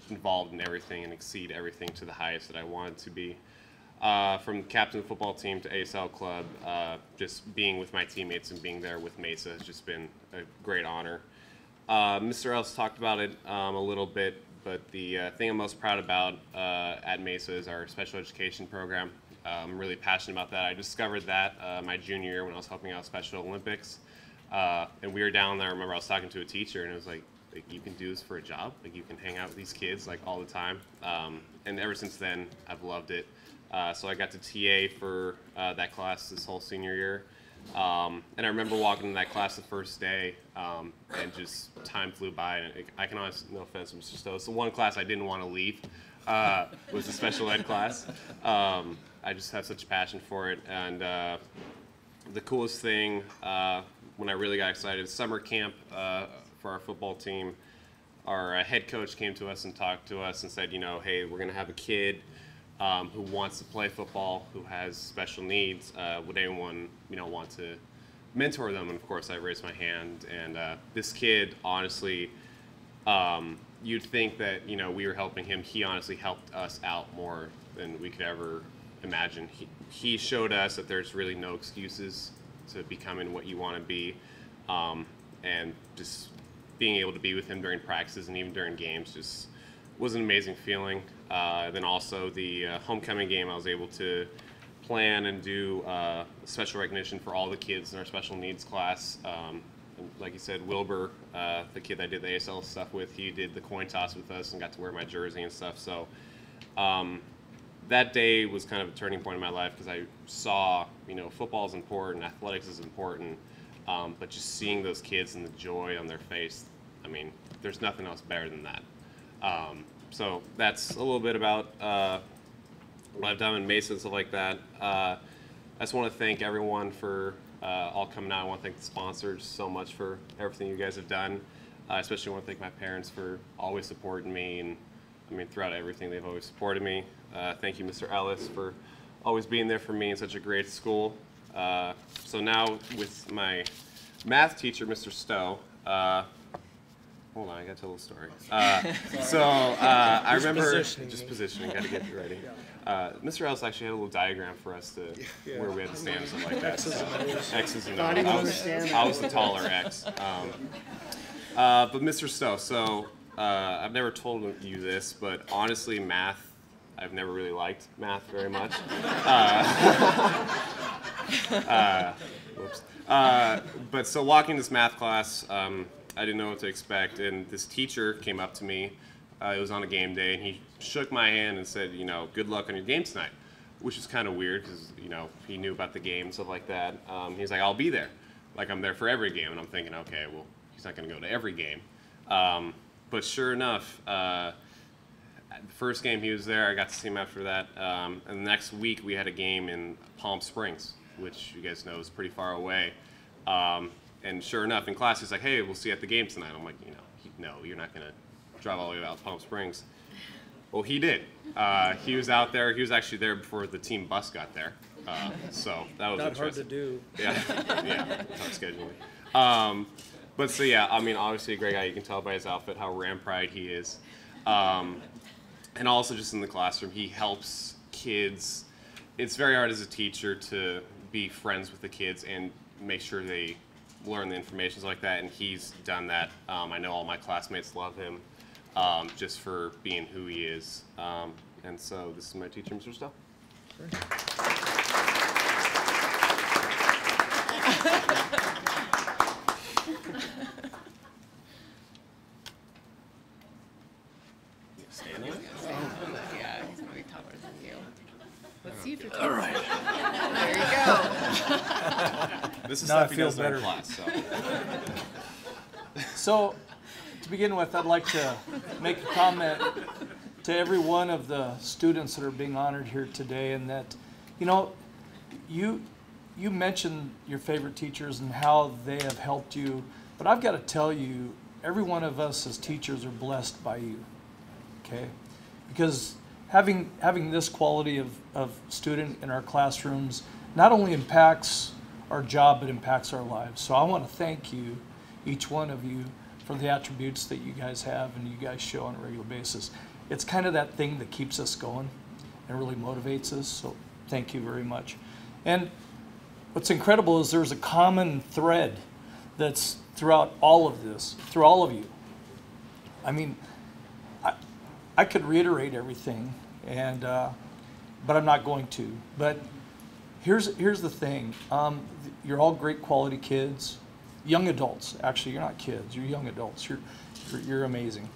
involved in everything and exceed everything to the highest that I wanted to be. From captain of the football team to ASL club, just being with my teammates and being there with Mesa has just been a great honor. Mr. Ellis talked about it a little bit, but the thing I'm most proud about at Mesa is our special education program. I'm really passionate about that. I discovered that my junior year when I was helping out Special Olympics. And we were down there, I remember I was talking to a teacher and it was like you can do this for a job? Like you can hang out with these kids like all the time. And ever since then, I've loved it. So I got to TA for that class this whole senior year. And I remember walking in that class the first day, and just time flew by. And I can honestly, no offense, Mr. Stowe, it's the one class I didn't want to leave, was the special ed class. I just have such a passion for it. And the coolest thing, when I really got excited, summer camp for our football team, our head coach came to us and talked to us and said, hey, we're going to have a kid who wants to play football, who has special needs. Would anyone, want to mentor them? And of course, I raised my hand. And this kid, honestly, you'd think that we were helping him. He honestly helped us out more than we could ever imagine. He showed us that there's really no excuses to becoming what you want to be, and just being able to be with him during practices and even during games just was an amazing feeling. Then also the homecoming game, I was able to plan and do special recognition for all the kids in our special needs class. Like you said, Wilbur, the kid I did the ASL stuff with, he did the coin toss with us and got to wear my jersey and stuff. So that day was kind of a turning point in my life because I saw, football is important, athletics is important, but just seeing those kids and the joy on their face, I mean, there's nothing else better than that. So that's a little bit about what I've done in Mesa and stuff like that. I just want to thank everyone for all coming out. I want to thank the sponsors so much for everything you guys have done. I especially want to thank my parents for always supporting me, and I mean throughout everything they've always supported me. Thank you, Mr. Ellis, for always being there for me in such a great school. So now with my math teacher, Mr. Stowe, hold on, I gotta tell a story. I remember just positioning, gotta get you ready. Mr. Ellis actually had a little diagram for us to where we had to stand and stuff like that. X's and O's. I was the taller X. But Mr. Stowe, so I've never told you this, but honestly, math, I've never really liked math very much. Whoops. But so walking this math class, I didn't know what to expect, and this teacher came up to me. It was on a game day, and he shook my hand and said, good luck on your game tonight, which is kind of weird because, he knew about the game and stuff like that. He's like, I'll be there. Like, I'm there for every game, and I'm thinking, okay, well, he's not going to go to every game. But sure enough, the first game he was there, I got to see him after that. And the next week we had a game in Palm Springs, which you guys know is pretty far away. And sure enough, in class he's like, "Hey, we'll see you at the game tonight." I'm like, no, you're not gonna drive all the way out to Palm Springs. Well, he did. He was out there. He was actually there before the team bus got there. So that was not hard to interesting. do. Yeah, tough scheduling. But so yeah, I mean, obviously a great guy. You can tell by his outfit how Ram Pride he is. And also just in the classroom, he helps kids. It's very hard as a teacher to be friends with the kids and make sure they learn the information like that, and he's done that. I know all my classmates love him just for being who he is. And so this is my teacher, Mr. Stowe. Yeah, he's probably taller than you. Let's see if you're All right. There you go. This is Now I stuff he feel does in our better. class. So, to begin with, I'd like to make a comment to every one of the students that are being honored here today, and that, you mentioned your favorite teachers and how they have helped you, but I've got to tell you, every one of us as teachers are blessed by you, okay? Because having this quality of student in our classrooms not only impacts our job, but impacts our lives. So I want to thank you, each one of you, for the attributes that you guys have and you guys show on a regular basis. It's kind of that thing that keeps us going and really motivates us, so thank you very much. And what's incredible is there's a common thread that's throughout all of this, through all of you. I mean, I could reiterate everything, and but I'm not going to. But here's the thing. You're all great quality kids, young adults. Actually, you're not kids. You're young adults. You're amazing.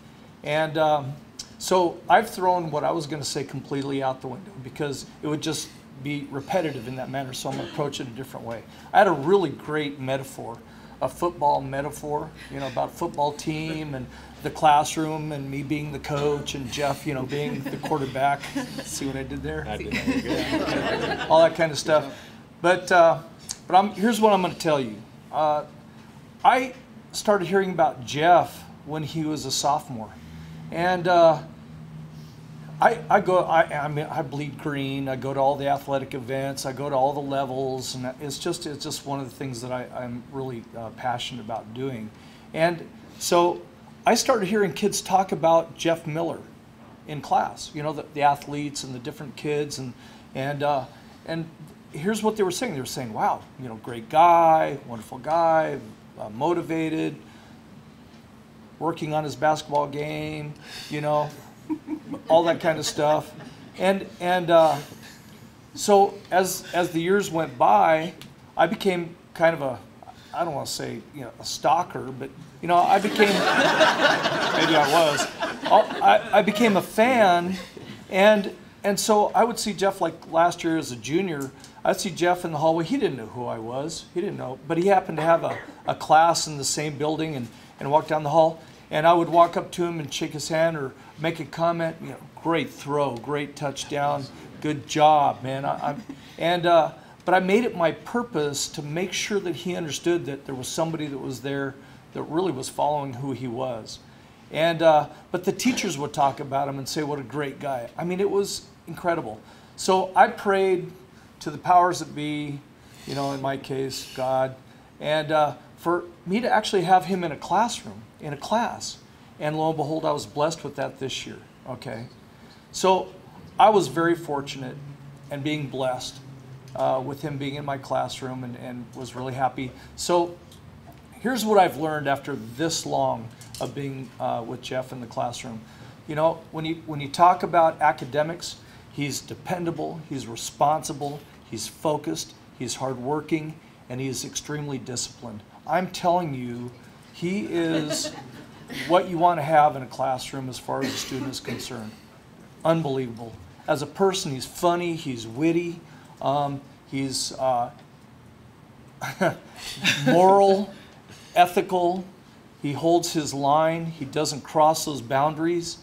And so I've thrown what I was going to say completely out the window because it would just be repetitive in that manner. So I'm going to approach it a different way. I had a really great metaphor, a football metaphor, about football team and the classroom and me being the coach and Jeff, being the quarterback. See what I did there? I did that. All that kind of stuff. But here's what I'm going to tell you. I started hearing about Jeff when he was a sophomore, and I bleed green. I go to all the athletic events. I go to all the levels, and it's just one of the things that I'm really passionate about doing. And so I started hearing kids talk about Jeff Miller in class. The athletes and the different kids, and here's what they were saying. They were saying, "Wow, great guy, wonderful guy, motivated, working on his basketball game, all that kind of stuff." And so as the years went by, I became kind of I don't want to say a stalker, but I became maybe I was. I became a fan, and so I would see Jeff, like last year as a junior. I'd see Jeff in the hallway. He didn't know who I was. He didn't know, but he happened to have a class in the same building and walk down the hall. And I would walk up to him and shake his hand or make a comment. Great throw, great touchdown, good job, man. But I made it my purpose to make sure that he understood that there was somebody that was there that really was following who he was. And but the teachers would talk about him and say, "What a great guy." I mean, it was incredible. So I prayed to the powers that be, in my case, God, and for me to actually have him in a classroom, in a class. And lo and behold, I was blessed with that this year, okay? So I was very fortunate and being blessed with him being in my classroom and was really happy. So here's what I've learned after this long of being with Jeff in the classroom. When you talk about academics, he's dependable, he's responsible, he's focused, he's hardworking, and he is extremely disciplined. I'm telling you, he is what you want to have in a classroom as far as a student is concerned. Unbelievable. As a person, he's funny, he's witty, he's moral, ethical, he holds his line, he doesn't cross those boundaries.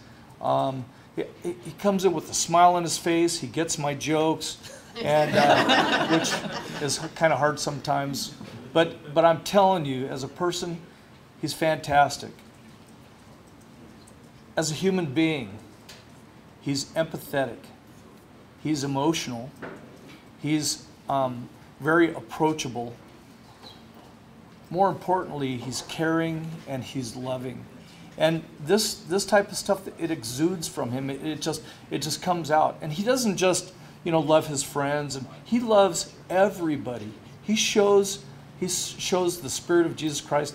he comes in with a smile on his face. He gets my jokes, and which is kind of hard sometimes. But I'm telling you, as a person, he's fantastic. As a human being, he's empathetic. He's emotional. He's very approachable. More importantly, he's caring and he's loving. And this type of stuff, it exudes from him. It just comes out. And he doesn't just, love his friends, and he loves everybody. He shows the Spirit of Jesus Christ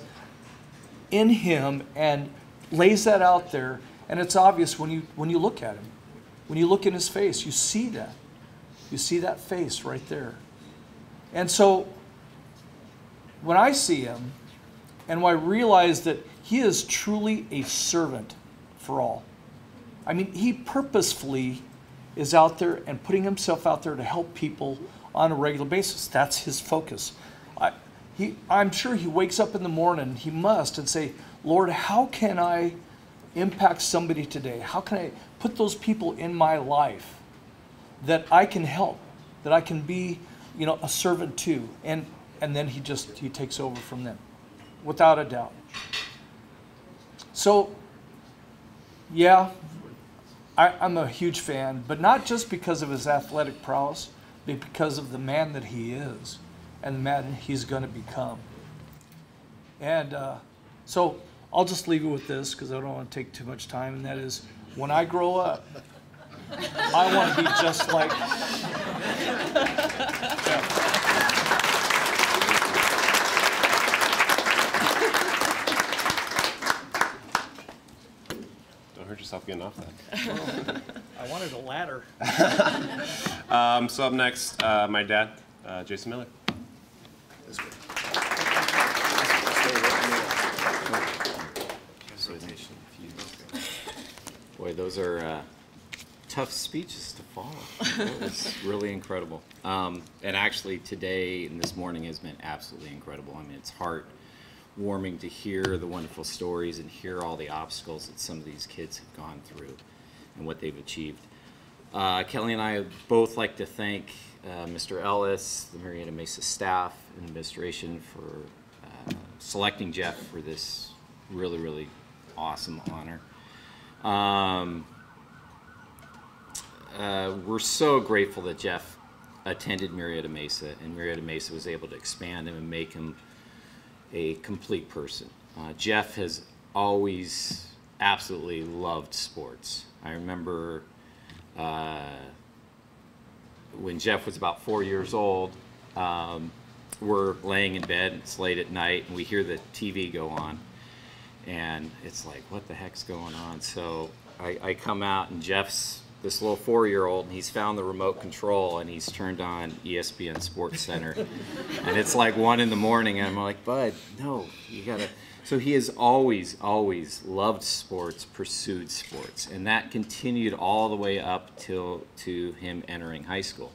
in him and lays that out there. And it's obvious when you look at him. When you look in his face, you see that. You see that face right there. And so when I see him, and when I realize that he is truly a servant for all. I mean, he purposefully is out there and putting himself out there to help people on a regular basis. That's his focus. I'm sure he wakes up in the morning, he must, and say, Lord, how can I impact somebody today? How can I put those people in my life that I can help, that I can be, a servant to? And then he takes over from them, without a doubt. So, yeah, I'm a huge fan, but not just because of his athletic prowess, but because of the man that he is and the man he's going to become. And so I'll just leave you with this because I don't want to take too much time, and that is, when I grow up, I want to be just like Hurt yourself getting off that. I wanted a ladder. So up next, my dad, Jason Miller. Boy, those are tough speeches to follow. That was really incredible. And actually today and this morning has been absolutely incredible. I mean, it's heartwarming to hear the wonderful stories and hear all the obstacles that some of these kids have gone through and what they've achieved. Kelly and I both like to thank Mr. Ellis, the Murrieta Mesa staff and administration for selecting Jeff for this really, really awesome honor. We're so grateful that Jeff attended Murrieta Mesa, and Murrieta Mesa was able to expand him and make him a complete person. Jeff has always absolutely loved sports. I remember when Jeff was about 4 years old, we're laying in bed, it's late at night, and we hear the TV go on. And it's like, what the heck's going on? So I come out, and Jeff's this little 4-year-old, and he's found the remote control, and he's turned on ESPN Sports Center. And it's like 1 in the morning, and I'm like, Bud, no, you gotta. So he has always, always loved sports, pursued sports. And that continued all the way up to him entering high school.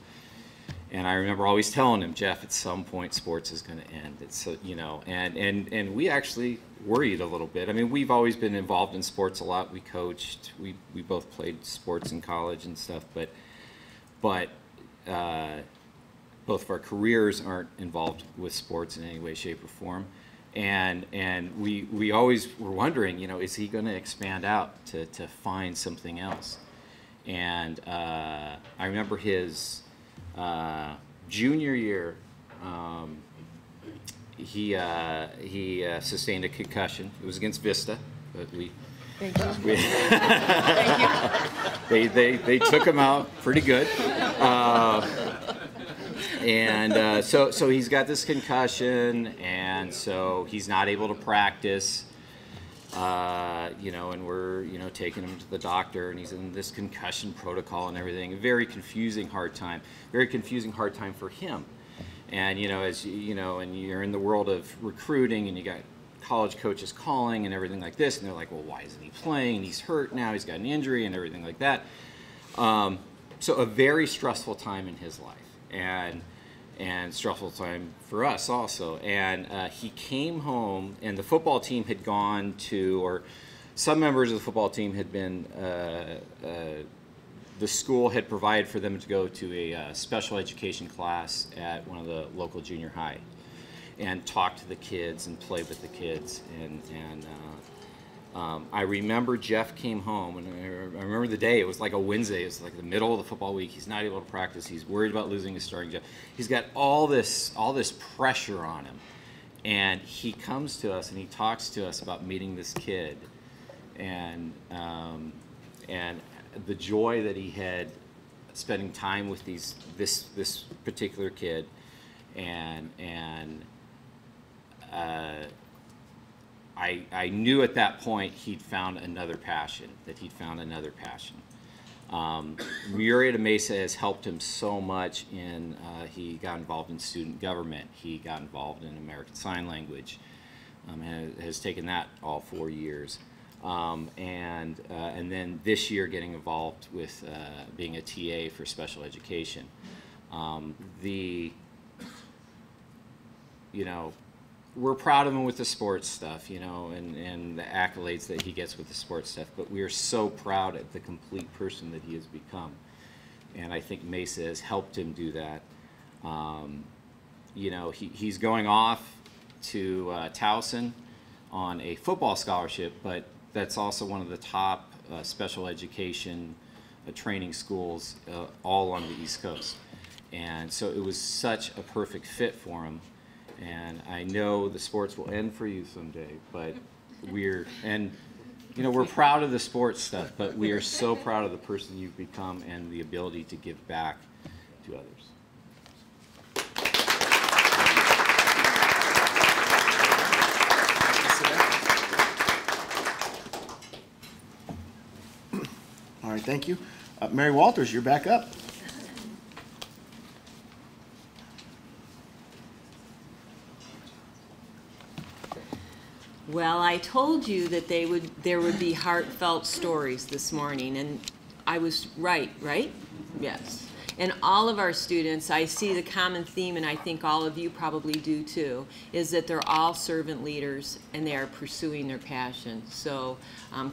And I remember always telling him, Jeff, at some point sports is going to end. It's and we actually worried a little bit. I mean, we've always been involved in sports a lot. We coached. We both played sports in college and stuff. But both of our careers aren't involved with sports in any way, shape, or form. And we always were wondering, is he going to expand out to find something else? And I remember his junior year, he sustained a concussion. It was against Vista, but Thank you. Thank you. They took him out pretty good. So he's got this concussion, and so he's not able to practice. And we're, taking him to the doctor, and he's in this concussion protocol and everything. A very confusing, hard time. Very confusing, hard time for him. And, as and you're in the world of recruiting, and you got college coaches calling and everything like this, and they're like, well, why isn't he playing? He's hurt now. He's got an injury and everything like that. So a very stressful time in his life, and stressful time for us also. And he came home, and the football team had gone to, or some members of the football team had been, the school had provided for them to go to a special education class at one of the local junior high and talk to the kids and play with the kids. I remember Jeff came home, and I remember the day. It was like a Wednesday. It was like the middle of the football week. He's not able to practice. He's worried about losing his starting job. He's got all this pressure on him. And he comes to us and he talks to us about meeting this kid, and the joy that he had spending time with this particular kid, I knew at that point he'd found another passion. Murrieta Mesa has helped him so much in, he got involved in student government, he got involved in American Sign Language, and has taken that all 4 years. And then this year getting involved with being a TA for special education. We're proud of him with the sports stuff, and the accolades that he gets with the sports stuff, but we are so proud of the complete person that he has become. And I think Mesa has helped him do that. He's going off to Towson on a football scholarship, but that's also one of the top special education training schools all on the East Coast. And so it was such a perfect fit for him. And I know the sports will end for you someday, but we're proud of the sports stuff, but we are so proud of the person you've become and the ability to give back to others. All right, thank you. Mary Walters, you're back up. Well, I told you that there would be heartfelt stories this morning, and I was right? Yes. And all of our students, I see the common theme, and I think all of you probably do too, is that they're all servant leaders and they are pursuing their passion. So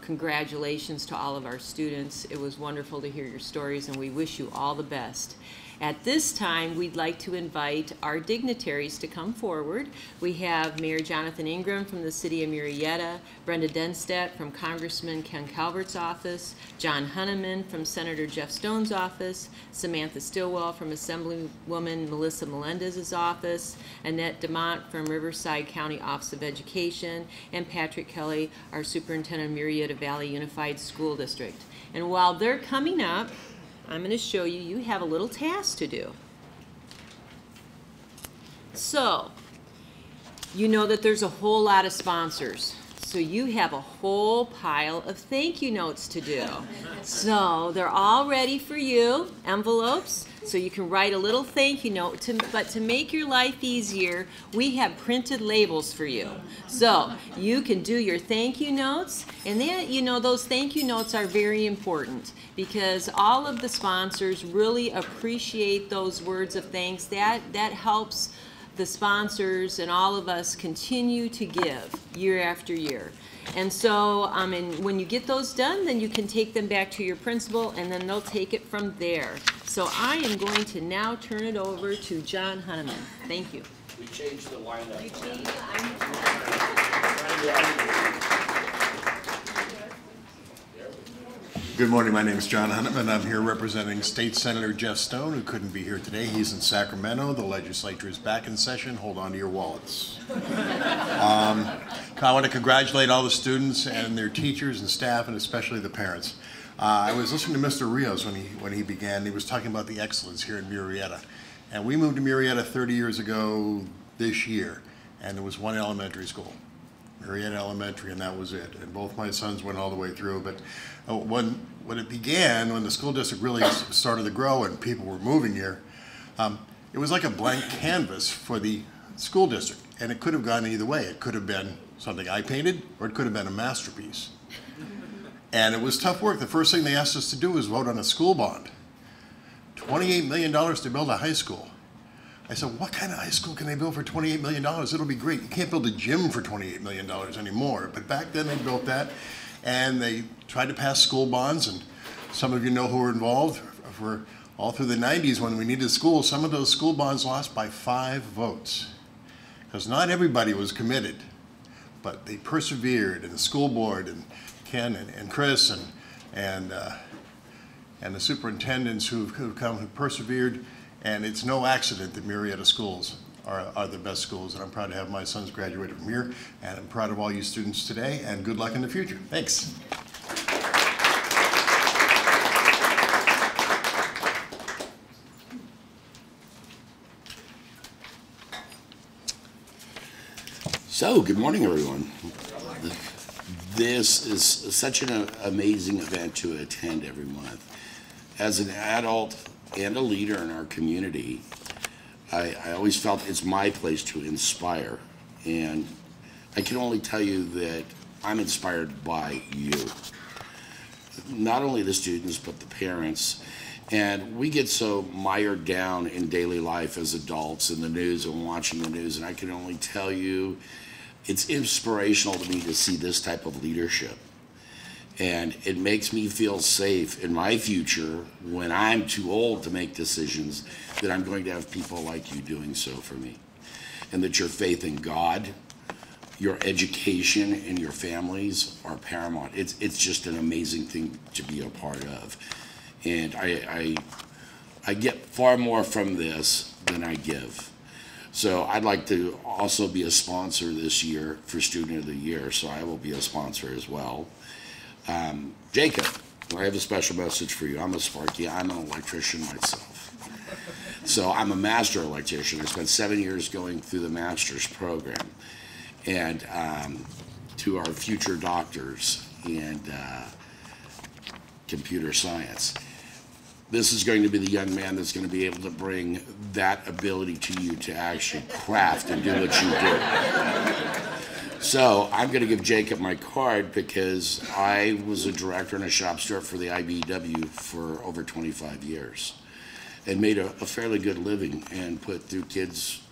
congratulations to all of our students. It was wonderful to hear your stories, and we wish you all the best. At this time, we'd like to invite our dignitaries to come forward. We have Mayor Jonathan Ingram from the City of Murrieta, Brenda Denstedt from Congressman Ken Calvert's office, John Hunneman from Senator Jeff Stone's office, Samantha Stillwell from Assemblywoman Melissa Melendez's office, Annette DeMont from Riverside County Office of Education, and Patrick Kelly, our Superintendent of Murrieta Valley Unified School District. And while they're coming up, I'm going to show you, you have a little task to do. So, you know that there's a whole lot of sponsors. So you have a whole pile of thank you notes to do. So they're all ready for you, envelopes, so you can write a little thank you note. But to make your life easier, we have printed labels for you. So you can do your thank you notes, and then, those thank you notes are very important because all of the sponsors really appreciate those words of thanks. That helps the sponsors and all of us continue to give year after year. And so and when you get those done, then you can take them back to your principal, and then they'll take it from there. So I am going to now turn it over to John Hunneman. Thank you. We changed the lineup. Good morning, my name is John Hunneman. I'm here representing State Senator Jeff Stone, who couldn't be here today. He's in Sacramento. The legislature is back in session. Hold on to your wallets. I want to congratulate all the students and their teachers and staff, and especially the parents. I was listening to Mr. Rios when he began. He was talking about the excellence here in Murrieta. And we moved to Murrieta 30 years ago this year, and there was one elementary school, Murrieta Elementary, and that was it. And both my sons went all the way through. But when it began, when the school district really started to grow and people were moving here, it was like a blank canvas for the school district. And it could have gone either way. It could have been something I painted, or it could have been a masterpiece. And it was tough work. The first thing they asked us to do was vote on a school bond. $28 million to build a high school. I said, what kind of high school can they build for $28 million? It'll be great. You can't build a gym for $28 million anymore. But back then they built that. and they tried to pass school bonds, and some of you know who were involved. For all through the 90s when we needed schools, some of those school bonds lost by 5 votes. Because not everybody was committed, but they persevered, and the school board, and Ken and Chris, and the superintendents who've persevered, and it's no accident that Murrieta schools are the best schools, and I'm proud to have my sons graduated from here, and I'm proud of all you students today, and good luck in the future. Thanks. So, good morning, everyone. This is such an amazing event to attend every month. As an adult and a leader in our community, I always felt it's my place to inspire. And I can only tell you that I'm inspired by you. Not only the students, but the parents. And we get so mired down in daily life as adults in the news and watching the news, and I can only tell you it's inspirational to me to see this type of leadership. And it makes me feel safe in my future when I'm too old to make decisions that I'm going to have people like you doing so for me. And that your faith in God, your education, and your families are paramount. It's just an amazing thing to be a part of. And I get far more from this than I give. So I'd like to also be a sponsor this year for Student of the Year, so I will be a sponsor as well. Jacob, I have a special message for you. I'm a Sparky. I'm an electrician myself. So I'm a master electrician. I spent 7 years going through the master's program. And to our future doctors in computer science. This is going to be the young man that's going to be able to bring that ability to you to actually craft and do what you do. So I'm going to give Jacob my card because I was a director and a shop steward for the IBEW for over 25 years and made a fairly good living and put kids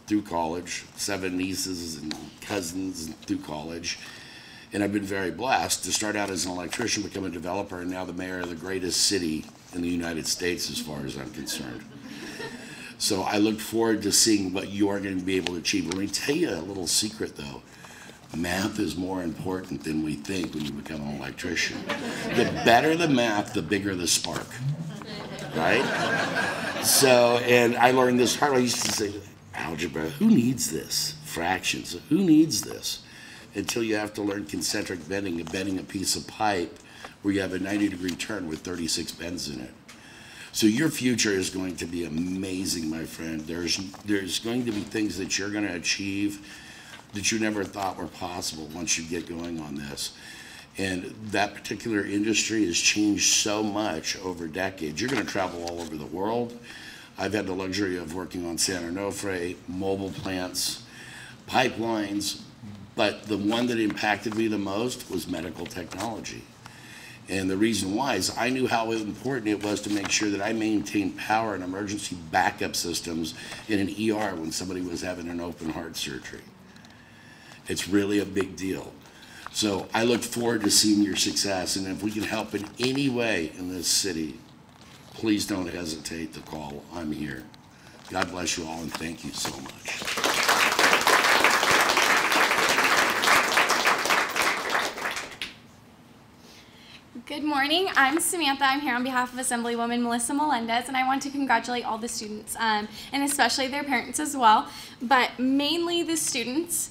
through college, 7 nieces and cousins through college. And I've been very blessed to start out as an electrician, become a developer, and now the mayor of the greatest city in the United States as far as I'm concerned. So I look forward to seeing what you are going to be able to achieve. Let me tell you a little secret though. Math is more important than we think when you become an electrician. The better the math, the bigger the spark, right? So, and I learned this hard. I used to say, algebra, who needs this? Fractions, who needs this? Until you have to learn concentric bending, bending a piece of pipe where you have a 90-degree turn with 36 bends in it. So your future is going to be amazing, my friend. There's going to be things that you're going to achieve that you never thought were possible once you get going on this. And that particular industry has changed so much over decades. You're going to travel all over the world. I've had the luxury of working on San Onofre, mobile plants, pipelines, but the one that impacted me the most was medical technology. And the reason why is I knew how important it was to make sure that I maintained power and emergency backup systems in an ER when somebody was having an open heart surgery. It's really a big deal. So I look forward to seeing your success, and if we can help in any way in this city, please don't hesitate to call. I'm here. God bless you all, and thank you so much. Good morning. I'm Samantha. I'm here on behalf of Assemblywoman Melissa Melendez, and I want to congratulate all the students, and especially their parents as well, but mainly the students.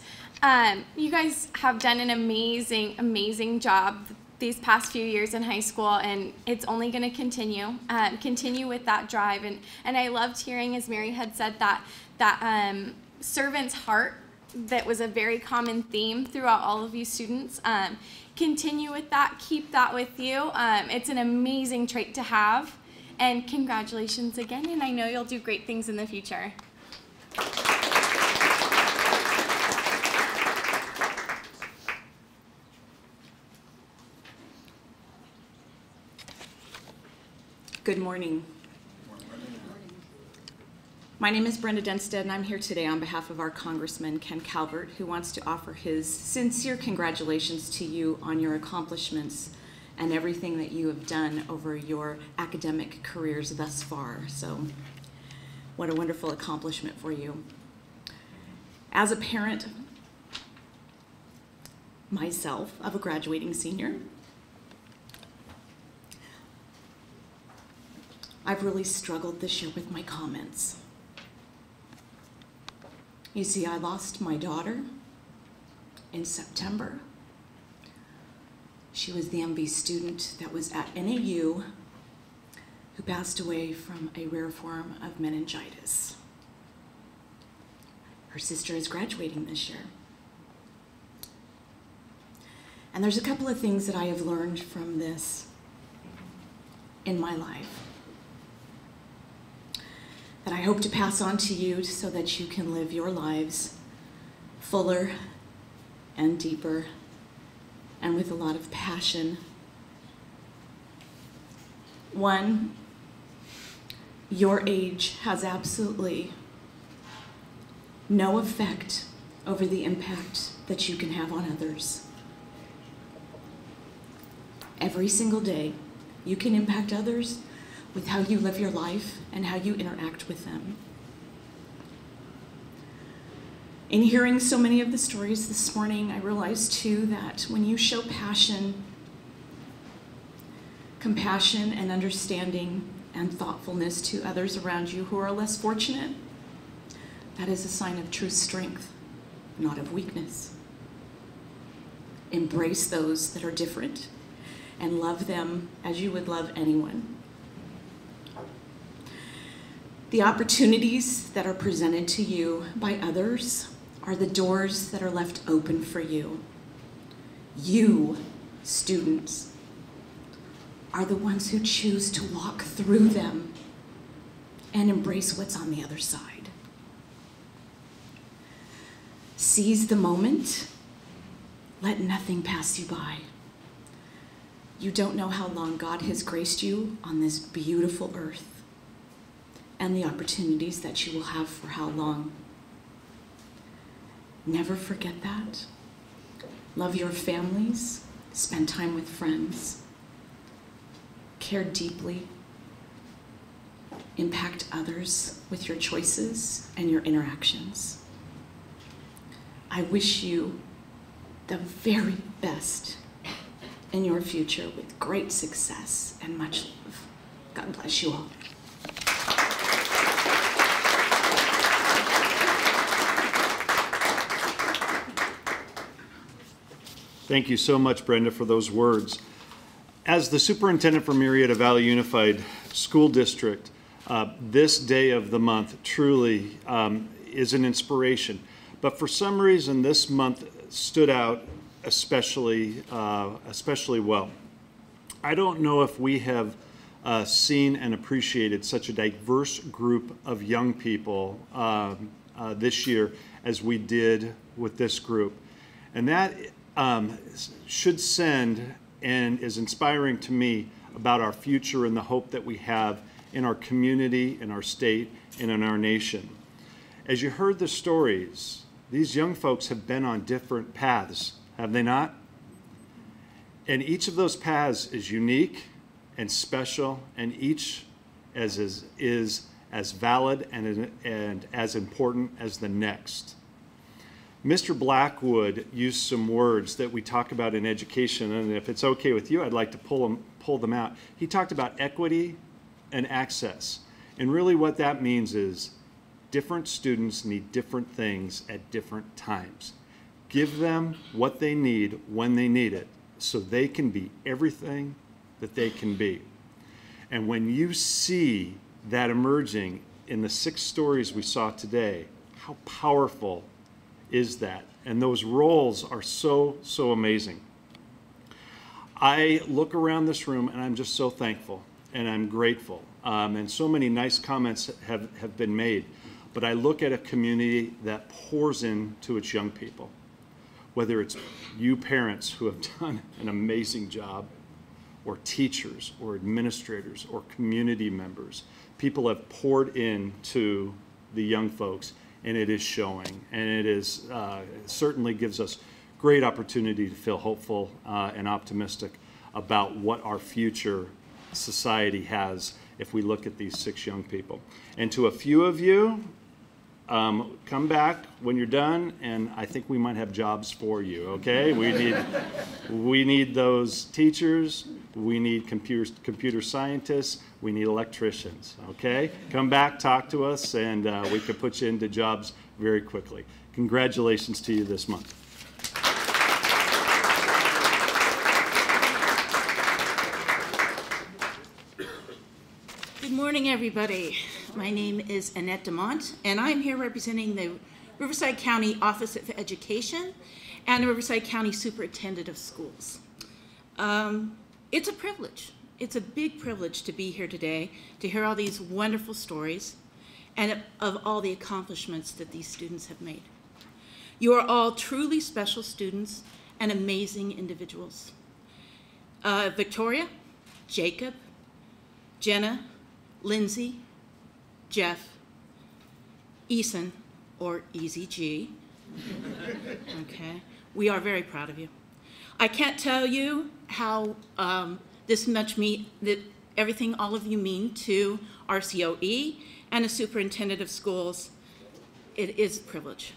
You guys have done an amazing, amazing job these past few years in high school, and it's only going to continue. Continue with that drive, and I loved hearing, as Mary had said, that servant's heart that was a very common theme throughout all of you students. Continue with that, keep that with you. It's an amazing trait to have, and congratulations again, and I know you'll do great things in the future. Good morning. My name is Brenda Denstead, and I'm here today on behalf of our Congressman Ken Calvert, who wants to offer his sincere congratulations to you on your accomplishments and everything that you have done over your academic careers thus far. So, what a wonderful accomplishment for you. As a parent myself of a graduating senior, I've really struggled this year with my comments. You see, I lost my daughter in September. She was the MB student that was at NAU who passed away from a rare form of meningitis. Her sister is graduating this year. And there's a couple of things that I have learned from this in my life that I hope to pass on to you so that you can live your lives fuller and deeper and with a lot of passion. One, your age has absolutely no effect over the impact that you can have on others. Every single day, you can impact others with how you live your life and how you interact with them. In hearing so many of the stories this morning, I realized too that when you show passion, compassion, and understanding and thoughtfulness to others around you who are less fortunate, that is a sign of true strength, not of weakness. Embrace those that are different and love them as you would love anyone. The opportunities that are presented to you by others are the doors that are left open for you. You, students, are the ones who choose to walk through them and embrace what's on the other side. Seize the moment. Let nothing pass you by. You don't know how long God has graced you on this beautiful earth and the opportunities that you will have for how long. Never forget that. Love your families, spend time with friends, care deeply, impact others with your choices and your interactions. I wish you the very best in your future with great success and much love. God bless you all. Thank you so much, Brenda, for those words. As the superintendent for Murrieta Valley Unified School District, this day of the month truly is an inspiration. But for some reason, this month stood out especially well. I don't know if we have seen and appreciated such a diverse group of young people this year as we did with this group. And that should send and is inspiring to me about our future and the hope that we have in our community, in our state, and in our nation. As you heard the stories, these young folks have been on different paths, have they not? And each of those paths is unique and special, and each is as valid and as important as the next. Mr. Blackwood used some words that we talk about in education, and if it's okay with you, I'd like to pull them out. He talked about equity and access, and really what that means is different students need different things at different times. Give them what they need when they need it so they can be everything that they can be. And when you see that emerging in the 6 stories we saw today, how powerful is that? And those roles are so, so amazing. I look around this room and I'm just so thankful and I'm grateful. And so many nice comments have been made. But I look at a community that pours into its young people, whether it's you parents who have done an amazing job, or teachers, or administrators, or community members. People have poured into the young folks, and it is showing. And it is it certainly gives us great opportunity to feel hopeful and optimistic about what our future society has if we look at these 6 young people. And to a few of you, come back when you're done, and I think we might have jobs for you, okay? We need those teachers, we need computer scientists, we need electricians, okay? Come back, talk to us, and we can put you into jobs very quickly. Congratulations to you this month. Good morning, everybody. My name is Annette DeMont, and I'm here representing the Riverside County Office of Education and the Riverside County Superintendent of Schools. It's a privilege. It's a big privilege to be here today to hear all these wonderful stories and of all the accomplishments that these students have made. You are all truly special students and amazing individuals. Victoria, Jacob, Jenna, Lindsay, Jeff, Eason, or Easy G. Okay, we are very proud of you. I can't tell you how everything all of you mean to RCOE and a superintendent of schools. It is a privilege.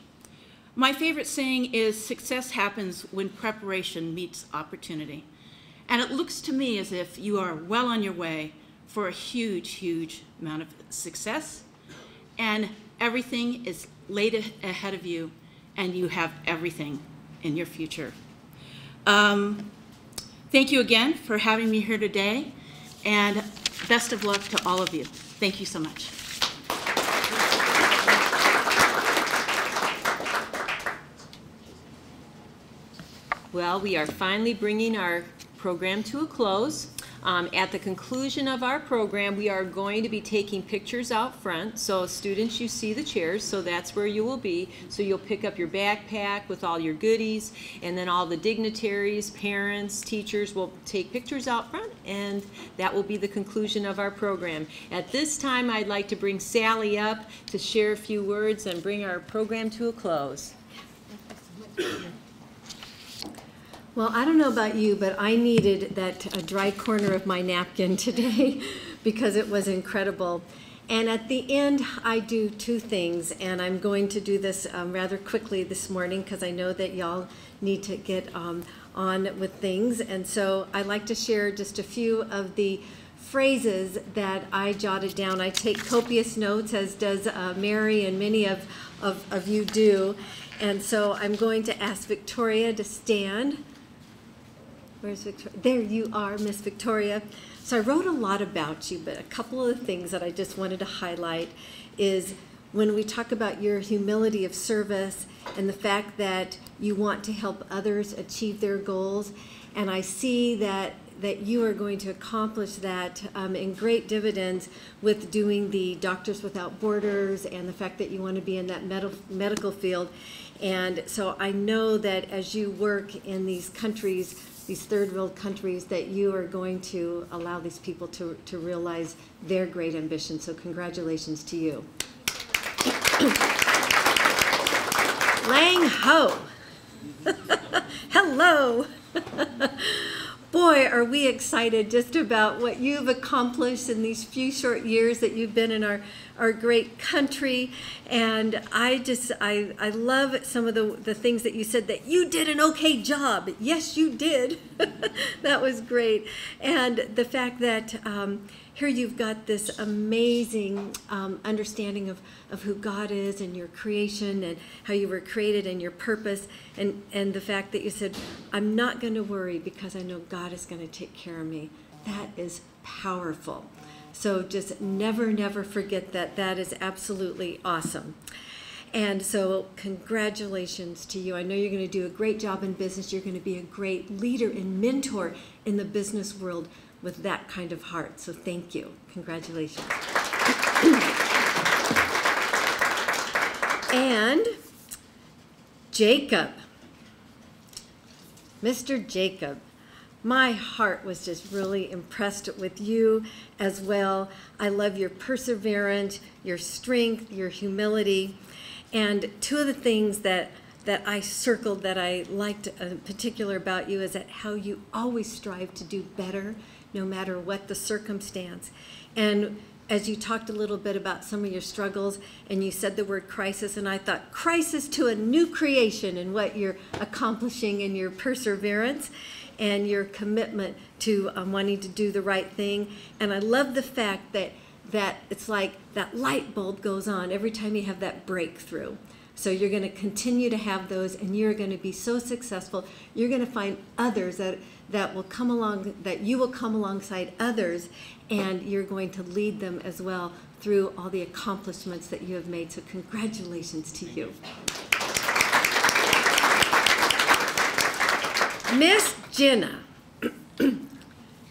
My favorite saying is, success happens when preparation meets opportunity. And it looks to me as if you are well on your way for a huge, huge amount of success, and everything is laid ahead of you, and you have everything in your future. Thank you again for having me here today, and best of luck to all of you. Thank you so much. Well, we are finally bringing our program to a close. At the conclusion of our program, we are going to be taking pictures out front. So students, you see the chairs, so that's where you will be. So you'll pick up your backpack with all your goodies, and then all the dignitaries, parents, teachers will take pictures out front, and that will be the conclusion of our program. At this time, I'd like to bring Sally up to share a few words and bring our program to a close. Well, I don't know about you, but I needed that dry corner of my napkin today because it was incredible. And at the end, I do 2 things, and I'm going to do this rather quickly this morning because I know that y'all need to get on with things. And so I'd like to share just a few of the phrases that I jotted down. I take copious notes, as does Mary and many of you do. And so I'm going to ask Victoria to stand. Where's Victoria? There you are, Miss Victoria. So I wrote a lot about you, but a couple of the things that I just wanted to highlight is when we talk about your humility of service and the fact that you want to help others achieve their goals. And I see that you are going to accomplish that in great dividends with doing the Doctors Without Borders and the fact that you want to be in that medical field. And so I know that as you work in these countries, these third world countries, that you are going to allow these people to realize their great ambition. So congratulations to you. Lang Ho. Hello. Boy, are we excited just about what you've accomplished in these few short years that you've been in our great country. And I love some of the things that you said, that you did an okay job. Yes, you did. That was great. And the fact that here you've got this amazing understanding of who God is and your creation and how you were created and your purpose, and the fact that you said, I'm not going to worry because I know God is going to take care of me. That is powerful. So just never forget that. That is absolutely awesome. And so congratulations to you. I know you're going to do a great job in business. You're going to be a great leader and mentor in the business world with that kind of heart. So thank you. Congratulations. And Jacob, Mr. Jacob, my heart was just really impressed with you as well. I love your perseverance, your strength, your humility. And two of the things that I circled that I liked in particular about you is that how you always strive to do better no matter what the circumstance. And as you talked a little bit about some of your struggles and you said the word crisis, and I thought crisis to a new creation in what you're accomplishing in your perseverance and your commitment to wanting to do the right thing. And I love the fact that it's like that light bulb goes on every time you have that breakthrough. So you're going to continue to have those, and you're going to be so successful. You're going to find others that will come along, that you will come alongside others, and you're going to lead them as well through all the accomplishments that you have made. So congratulations to you. Miss Jenna.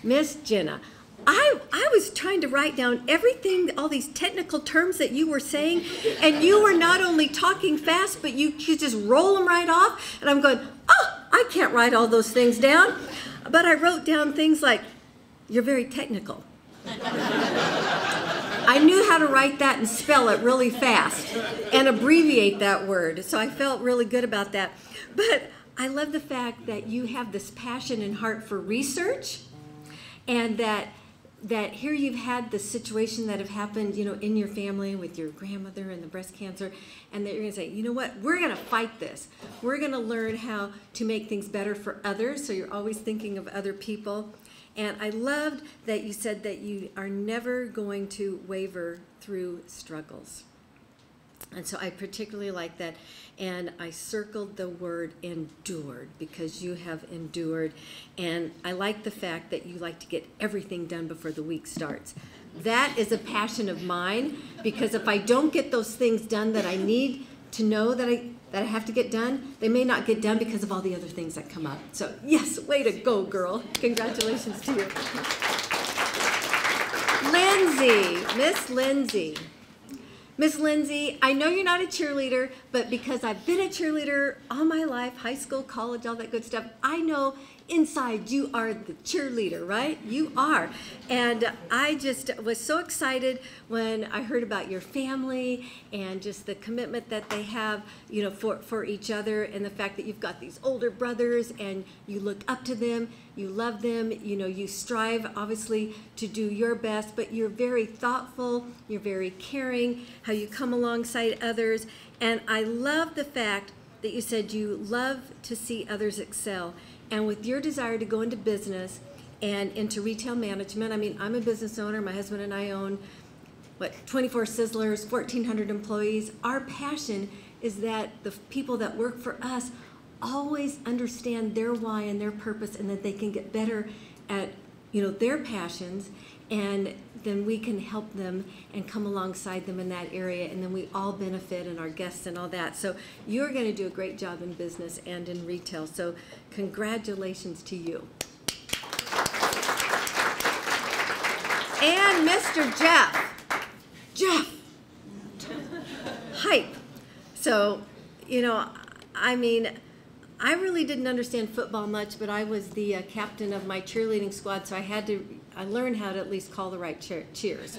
Miss Jenna. I was trying to write down everything, all these technical terms that you were saying, and you were not only talking fast, but you just roll them right off, and I'm going, oh, I can't write all those things down. But I wrote down things like, you're very technical. I knew how to write that and spell it really fast and abbreviate that word, so I felt really good about that. But I love the fact that you have this passion and heart for research, and that here you've had the situation that have happened, you know, in your family with your grandmother and the breast cancer, and that you're going to say, you know what, we're going to fight this. We're going to learn how to make things better for others, so you're always thinking of other people. And I loved that you said that you are never going to waver through struggles. And so I particularly like that. And I circled the word endured, because you have endured. And I like the fact that you like to get everything done before the week starts. That is a passion of mine, because if I don't get those things done that I need to know that I have to get done, they may not get done because of all the other things that come up. So yes, way to go, girl. Congratulations to you. Lindsay, Miss Lindsay. Miss Lindsay, I know you're not a cheerleader, but because I've been a cheerleader all my life, high school, college, all that good stuff, I know inside you are the cheerleader, right? You are. And I just was so excited when I heard about your family and just the commitment that they have, you know, for each other, and the fact that you've got these older brothers and you look up to them, you love them, you know, you strive obviously to do your best, but you're very thoughtful, you're very caring, how you come alongside others. And I love the fact that you said you love to see others excel. And with your desire to go into business and into retail management, I mean, I'm a business owner. My husband and I own, 24 Sizzlers, 1,400 employees. Our passion is that the people that work for us always understand their why and their purpose, and that they can get better at, you know, their passions, and then we can help them and come alongside them in that area, and then we all benefit, and our guests and all that. So you're going to do a great job in business and in retail. So congratulations to you. And Mr. Jeff, hype. So, you know, I mean, I really didn't understand football much, but I was the captain of my cheerleading squad, so I learned how to at least call the right cheers.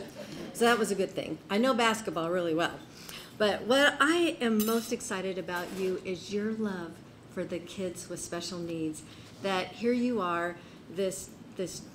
So that was a good thing. I know basketball really well. But what I am most excited about you is your love for the kids with special needs. That here you are, this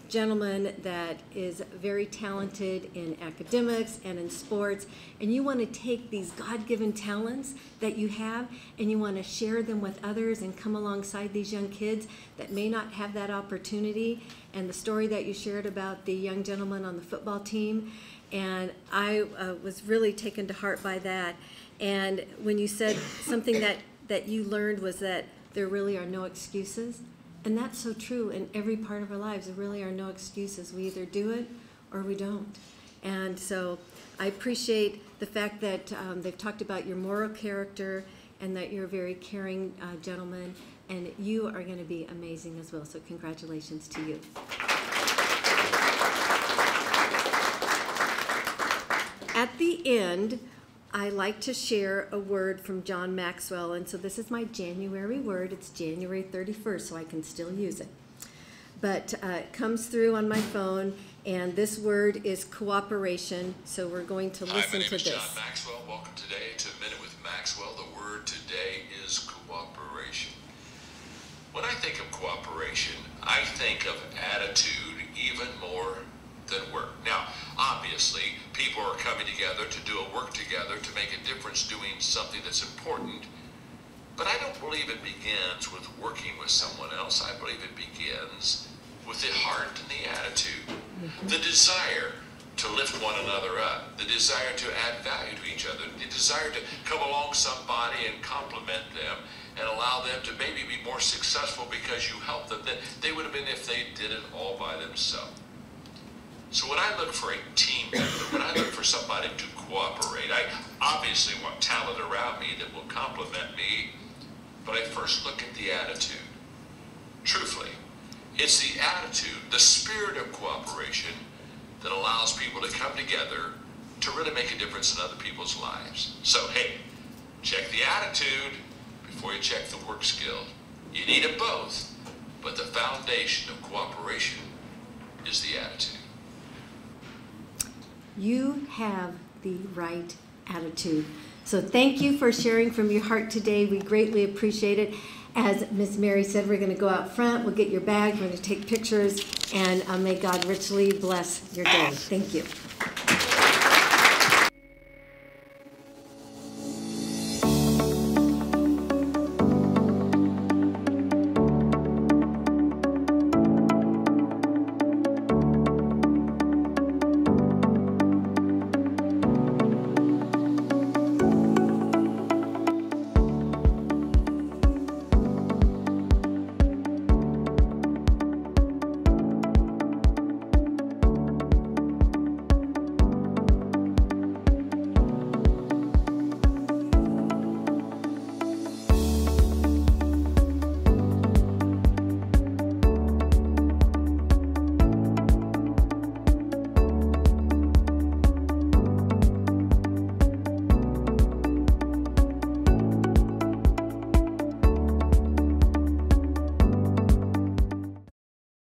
gentleman that is very talented in academics and in sports, and you want to take these God-given talents that you have and you want to share them with others and come alongside these young kids that may not have that opportunity. And the story that you shared about the young gentleman on the football team, and I was really taken to heart by that. And when you said something that you learned was that there really are no excuses. And that's so true in every part of our lives. There really are no excuses. We either do it or we don't. And so I appreciate the fact that they've talked about your moral character and that you're a very caring gentleman, and you are going to be amazing as well. So congratulations to you. At the end, I like to share a word from John Maxwell, and so this is my January word. It's January 31st, so I can still use it. but it comes through on my phone, and this word is cooperation, so we're going to listen to this. Hi, my name is John Maxwell. Welcome today to Minute with Maxwell. The word today is cooperation. When I think of cooperation, I think of attitude even more than work. Now, obviously, people are coming together to do a work together to make a difference doing something that's important, but I don't believe it begins with working with someone else. I believe it begins with the heart and the attitude, the desire to lift one another up, the desire to add value to each other, the desire to come along somebody and compliment them and allow them to maybe be more successful because you helped them than they would have been if they did it all by themselves. So when I look for a team member, when I look for somebody to cooperate, I obviously want talent around me that will complement me, but I first look at the attitude. Truthfully, it's the attitude, the spirit of cooperation that allows people to come together to really make a difference in other people's lives. So hey, check the attitude before you check the work skill. You need them both, but the foundation of cooperation is the attitude. You have the right attitude. So thank you for sharing from your heart today. We greatly appreciate it. As Ms. Mary said, we're going to go out front. We'll get your bag. We're going to take pictures. And may God richly bless your day. Thank you.